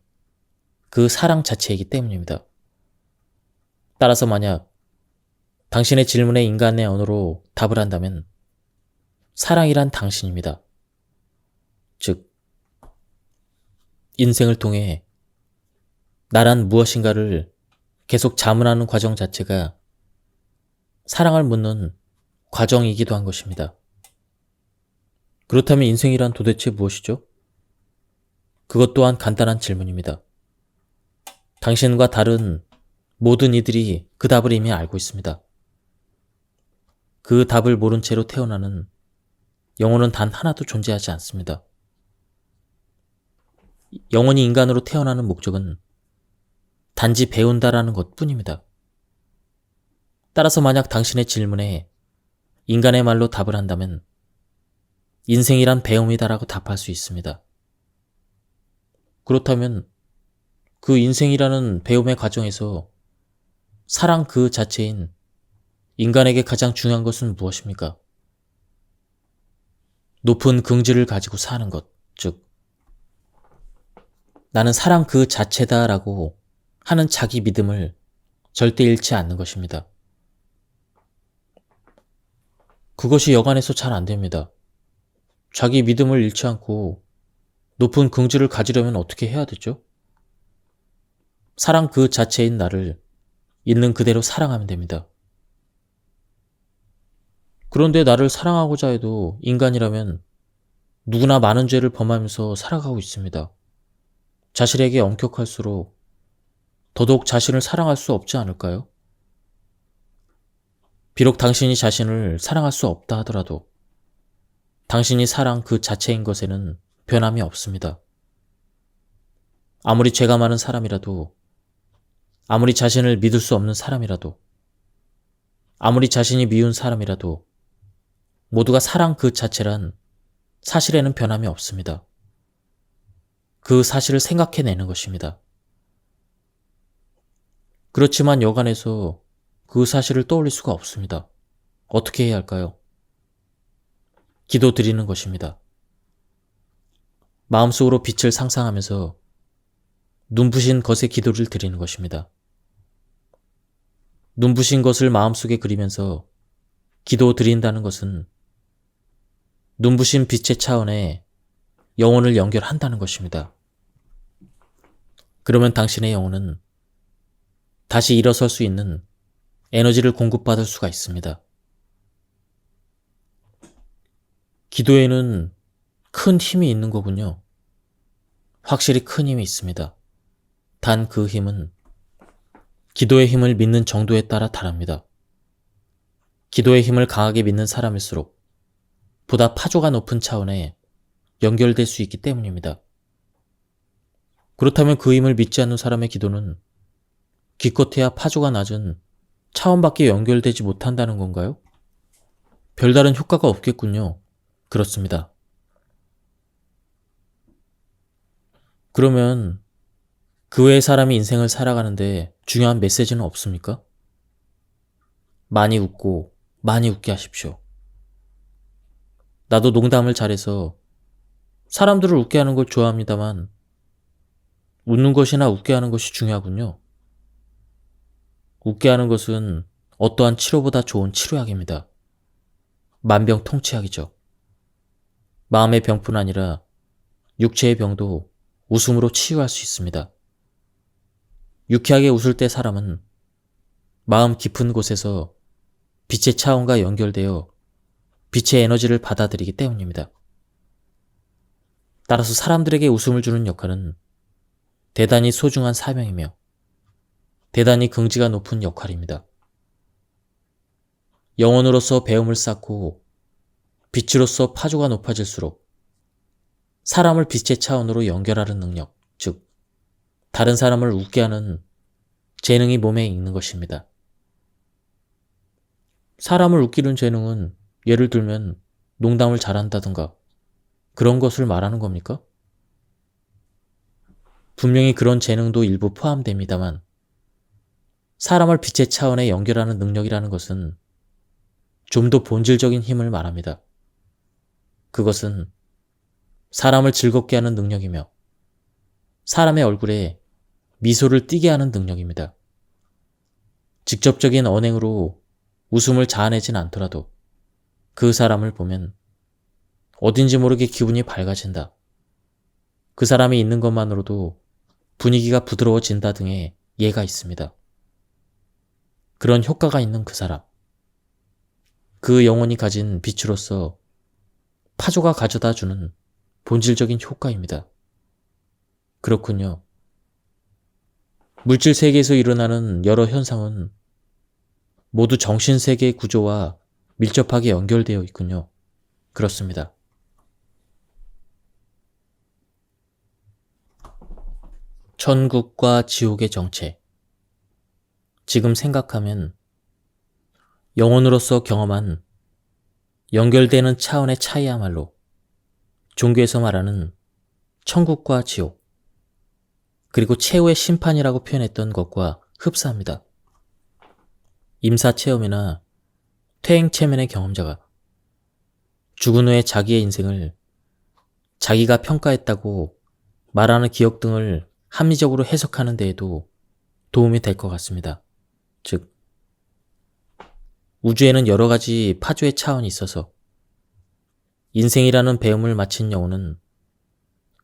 그 사랑 자체이기 때문입니다. 따라서 만약 당신의 질문에 인간의 언어로 답을 한다면 사랑이란 당신입니다. 즉, 인생을 통해 나란 무엇인가를 계속 자문하는 과정 자체가 사랑을 묻는 과정이기도 한 것입니다. 그렇다면 인생이란 도대체 무엇이죠? 그것 또한 간단한 질문입니다. 당신과 다른 모든 이들이 그 답을 이미 알고 있습니다. 그 답을 모른 채로 태어나는 영혼은 단 하나도 존재하지 않습니다. 영혼이 인간으로 태어나는 목적은 단지 배운다라는 것뿐입니다. 따라서 만약 당신의 질문에 인간의 말로 답을 한다면 인생이란 배움이다라고 답할 수 있습니다. 그렇다면 그 인생이라는 배움의 과정에서 사랑 그 자체인 인간에게 가장 중요한 것은 무엇입니까? 높은 긍지를 가지고 사는 것, 즉 나는 사랑 그 자체다라고 하는 자기 믿음을 절대 잃지 않는 것입니다. 그것이 여간해서 잘 안 됩니다. 자기 믿음을 잃지 않고 높은 긍지를 가지려면 어떻게 해야 되죠? 사랑 그 자체인 나를 있는 그대로 사랑하면 됩니다. 그런데 나를 사랑하고자 해도 인간이라면 누구나 많은 죄를 범하면서 살아가고 있습니다. 자신에게 엄격할수록 더더욱 자신을 사랑할 수 없지 않을까요? 비록 당신이 자신을 사랑할 수 없다 하더라도 당신이 사랑 그 자체인 것에는 변함이 없습니다. 아무리 죄가 많은 사람이라도, 아무리 자신을 믿을 수 없는 사람이라도, 아무리 자신이 미운 사람이라도 모두가 사랑 그 자체란 사실에는 변함이 없습니다. 그 사실을 생각해내는 것입니다. 그렇지만 여간해서 그 사실을 떠올릴 수가 없습니다. 어떻게 해야 할까요? 기도 드리는 것입니다. 마음속으로 빛을 상상하면서 눈부신 것의 기도를 드리는 것입니다. 눈부신 것을 마음속에 그리면서 기도 드린다는 것은 눈부신 빛의 차원에 영혼을 연결한다는 것입니다. 그러면 당신의 영혼은 다시 일어설 수 있는 에너지를 공급받을 수가 있습니다. 기도에는 큰 힘이 있는 거군요. 확실히 큰 힘이 있습니다. 단 그 힘은 기도의 힘을 믿는 정도에 따라 다릅니다. 기도의 힘을 강하게 믿는 사람일수록 보다 파조가 높은 차원에 연결될 수 있기 때문입니다. 그렇다면 그 힘을 믿지 않는 사람의 기도는 기껏해야 파조가 낮은 차원밖에 연결되지 못한다는 건가요? 별다른 효과가 없겠군요. 그렇습니다. 그러면 그 외의 사람이 인생을 살아가는데 중요한 메시지는 없습니까? 많이 웃고 많이 웃게 하십시오. 나도 농담을 잘해서 사람들을 웃게 하는 걸 좋아합니다만 웃는 것이나 웃게 하는 것이 중요하군요. 웃게 하는 것은 어떠한 치료보다 좋은 치료약입니다. 만병통치약이죠. 마음의 병뿐 아니라 육체의 병도 웃음으로 치유할 수 있습니다. 유쾌하게 웃을 때 사람은 마음 깊은 곳에서 빛의 차원과 연결되어 빛의 에너지를 받아들이기 때문입니다. 따라서 사람들에게 웃음을 주는 역할은 대단히 소중한 사명이며 대단히 긍지가 높은 역할입니다. 영혼으로서 배움을 쌓고 빛으로서 파조가 높아질수록 사람을 빛의 차원으로 연결하는 능력, 즉 다른 사람을 웃게 하는 재능이 몸에 있는 것입니다. 사람을 웃기는 재능은 예를 들면 농담을 잘한다든가 그런 것을 말하는 겁니까? 분명히 그런 재능도 일부 포함됩니다만 사람을 빛의 차원에 연결하는 능력이라는 것은 좀 더 본질적인 힘을 말합니다. 그것은 사람을 즐겁게 하는 능력이며 사람의 얼굴에 미소를 띠게 하는 능력입니다. 직접적인 언행으로 웃음을 자아내진 않더라도 그 사람을 보면 어딘지 모르게 기분이 밝아진다. 그 사람이 있는 것만으로도 분위기가 부드러워진다 등의 예가 있습니다. 그런 효과가 있는 그 사람. 그 영혼이 가진 빛으로서 파조가 가져다 주는 본질적인 효과입니다. 그렇군요. 물질 세계에서 일어나는 여러 현상은 모두 정신 세계의 구조와 밀접하게 연결되어 있군요. 그렇습니다. 천국과 지옥의 정체. 지금 생각하면 영혼으로서 경험한 연결되는 차원의 차이야말로 종교에서 말하는 천국과 지옥, 그리고 최후의 심판이라고 표현했던 것과 흡사합니다. 임사체험이나 퇴행체면의 경험자가 죽은 후에 자기의 인생을 자기가 평가했다고 말하는 기억 등을 합리적으로 해석하는 데에도 도움이 될 것 같습니다. 즉, 우주에는 여러 가지 파조의 차원이 있어서 인생이라는 배움을 마친 영혼은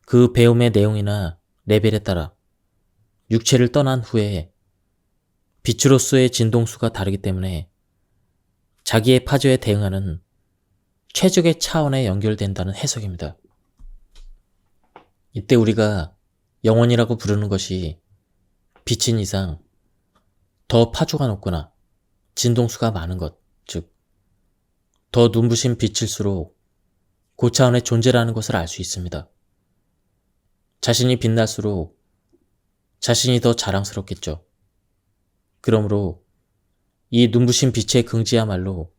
그 배움의 내용이나 레벨에 따라 육체를 떠난 후에 빛으로서의 진동수가 다르기 때문에 자기의 파조에 대응하는 최적의 차원에 연결된다는 해석입니다. 이때 우리가 영혼이라고 부르는 것이 빛인 이상 더 파조가 높거나 진동수가 많은 것, 즉 더 눈부신 빛일수록 고차원의 존재라는 것을 알 수 있습니다. 자신이 빛날수록 자신이 더 자랑스럽겠죠. 그러므로 이 눈부신 빛의 긍지야말로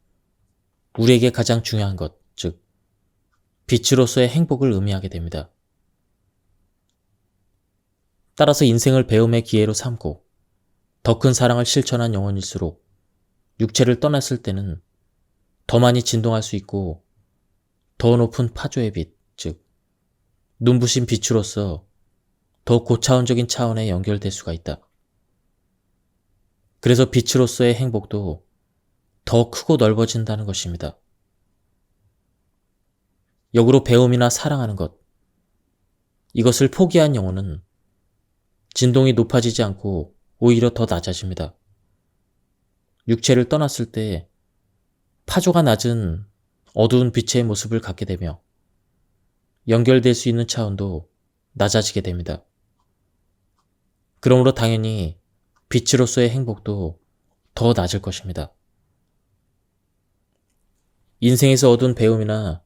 우리에게 가장 중요한 것, 즉 빛으로서의 행복을 의미하게 됩니다. 따라서 인생을 배움의 기회로 삼고 더 큰 사랑을 실천한 영혼일수록 육체를 떠났을 때는 더 많이 진동할 수 있고 더 높은 파조의 빛, 즉 눈부신 빛으로서 더 고차원적인 차원에 연결될 수가 있다. 그래서 빛으로서의 행복도 더 크고 넓어진다는 것입니다. 역으로 배움이나 사랑하는 것, 이것을 포기한 영혼은 진동이 높아지지 않고 오히려 더 낮아집니다. 육체를 떠났을 때 파조가 낮은 어두운 빛의 모습을 갖게 되며 연결될 수 있는 차원도 낮아지게 됩니다. 그러므로 당연히 빛으로서의 행복도 더 낮을 것입니다. 인생에서 얻은 배움이나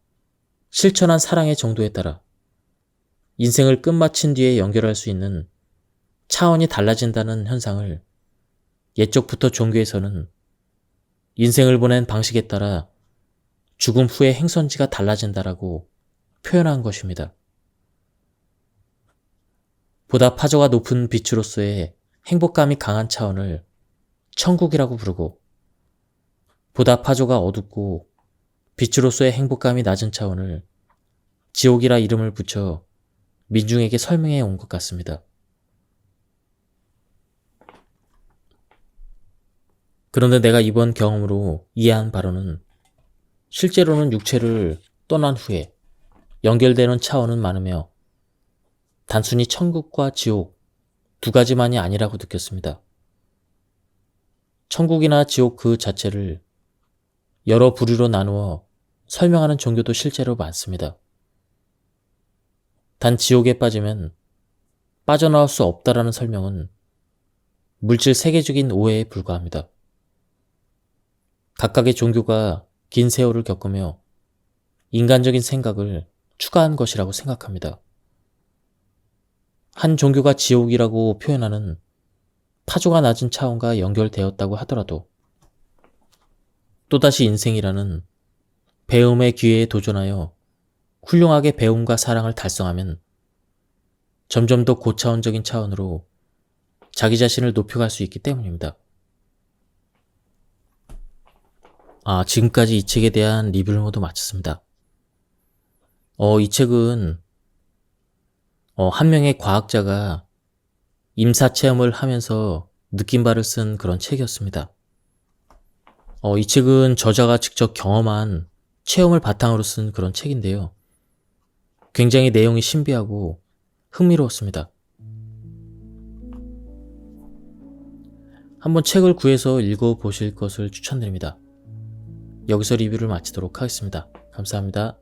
실천한 사랑의 정도에 따라 인생을 끝마친 뒤에 연결할 수 있는 차원이 달라진다는 현상을 옛적부터 종교에서는 인생을 보낸 방식에 따라 죽음 후의 행선지가 달라진다라고 표현한 것입니다. 보다 파조가 높은 빛으로서의 행복감이 강한 차원을 천국이라고 부르고 보다 파조가 어둡고 빛으로서의 행복감이 낮은 차원을 지옥이라 이름을 붙여 민중에게 설명해 온 것 같습니다. 그런데 내가 이번 경험으로 이해한 바로는 실제로는 육체를 떠난 후에 연결되는 차원은 많으며 단순히 천국과 지옥 두 가지만이 아니라고 느꼈습니다. 천국이나 지옥 그 자체를 여러 부류로 나누어 설명하는 종교도 실제로 많습니다. 단 지옥에 빠지면 빠져나올 수 없다라는 설명은 물질 세계적인 오해에 불과합니다. 각각의 종교가 긴 세월을 겪으며 인간적인 생각을 추가한 것이라고 생각합니다. 한 종교가 지옥이라고 표현하는 타조가 낮은 차원과 연결되었다고 하더라도 또다시 인생이라는 배움의 기회에 도전하여 훌륭하게 배움과 사랑을 달성하면 점점 더 고차원적인 차원으로 자기 자신을 높여갈 수 있기 때문입니다. 지금까지 이 책에 대한 리뷰를 모두 마쳤습니다. 이 책은 한 명의 과학자가 임사체험을 하면서 느낀 바를 쓴 그런 책이었습니다. 이 책은 저자가 직접 경험한 체험을 바탕으로 쓴 그런 책인데요. 굉장히 내용이 신비하고 흥미로웠습니다. 한번 책을 구해서 읽어보실 것을 추천드립니다. 여기서 리뷰를 마치도록 하겠습니다. 감사합니다.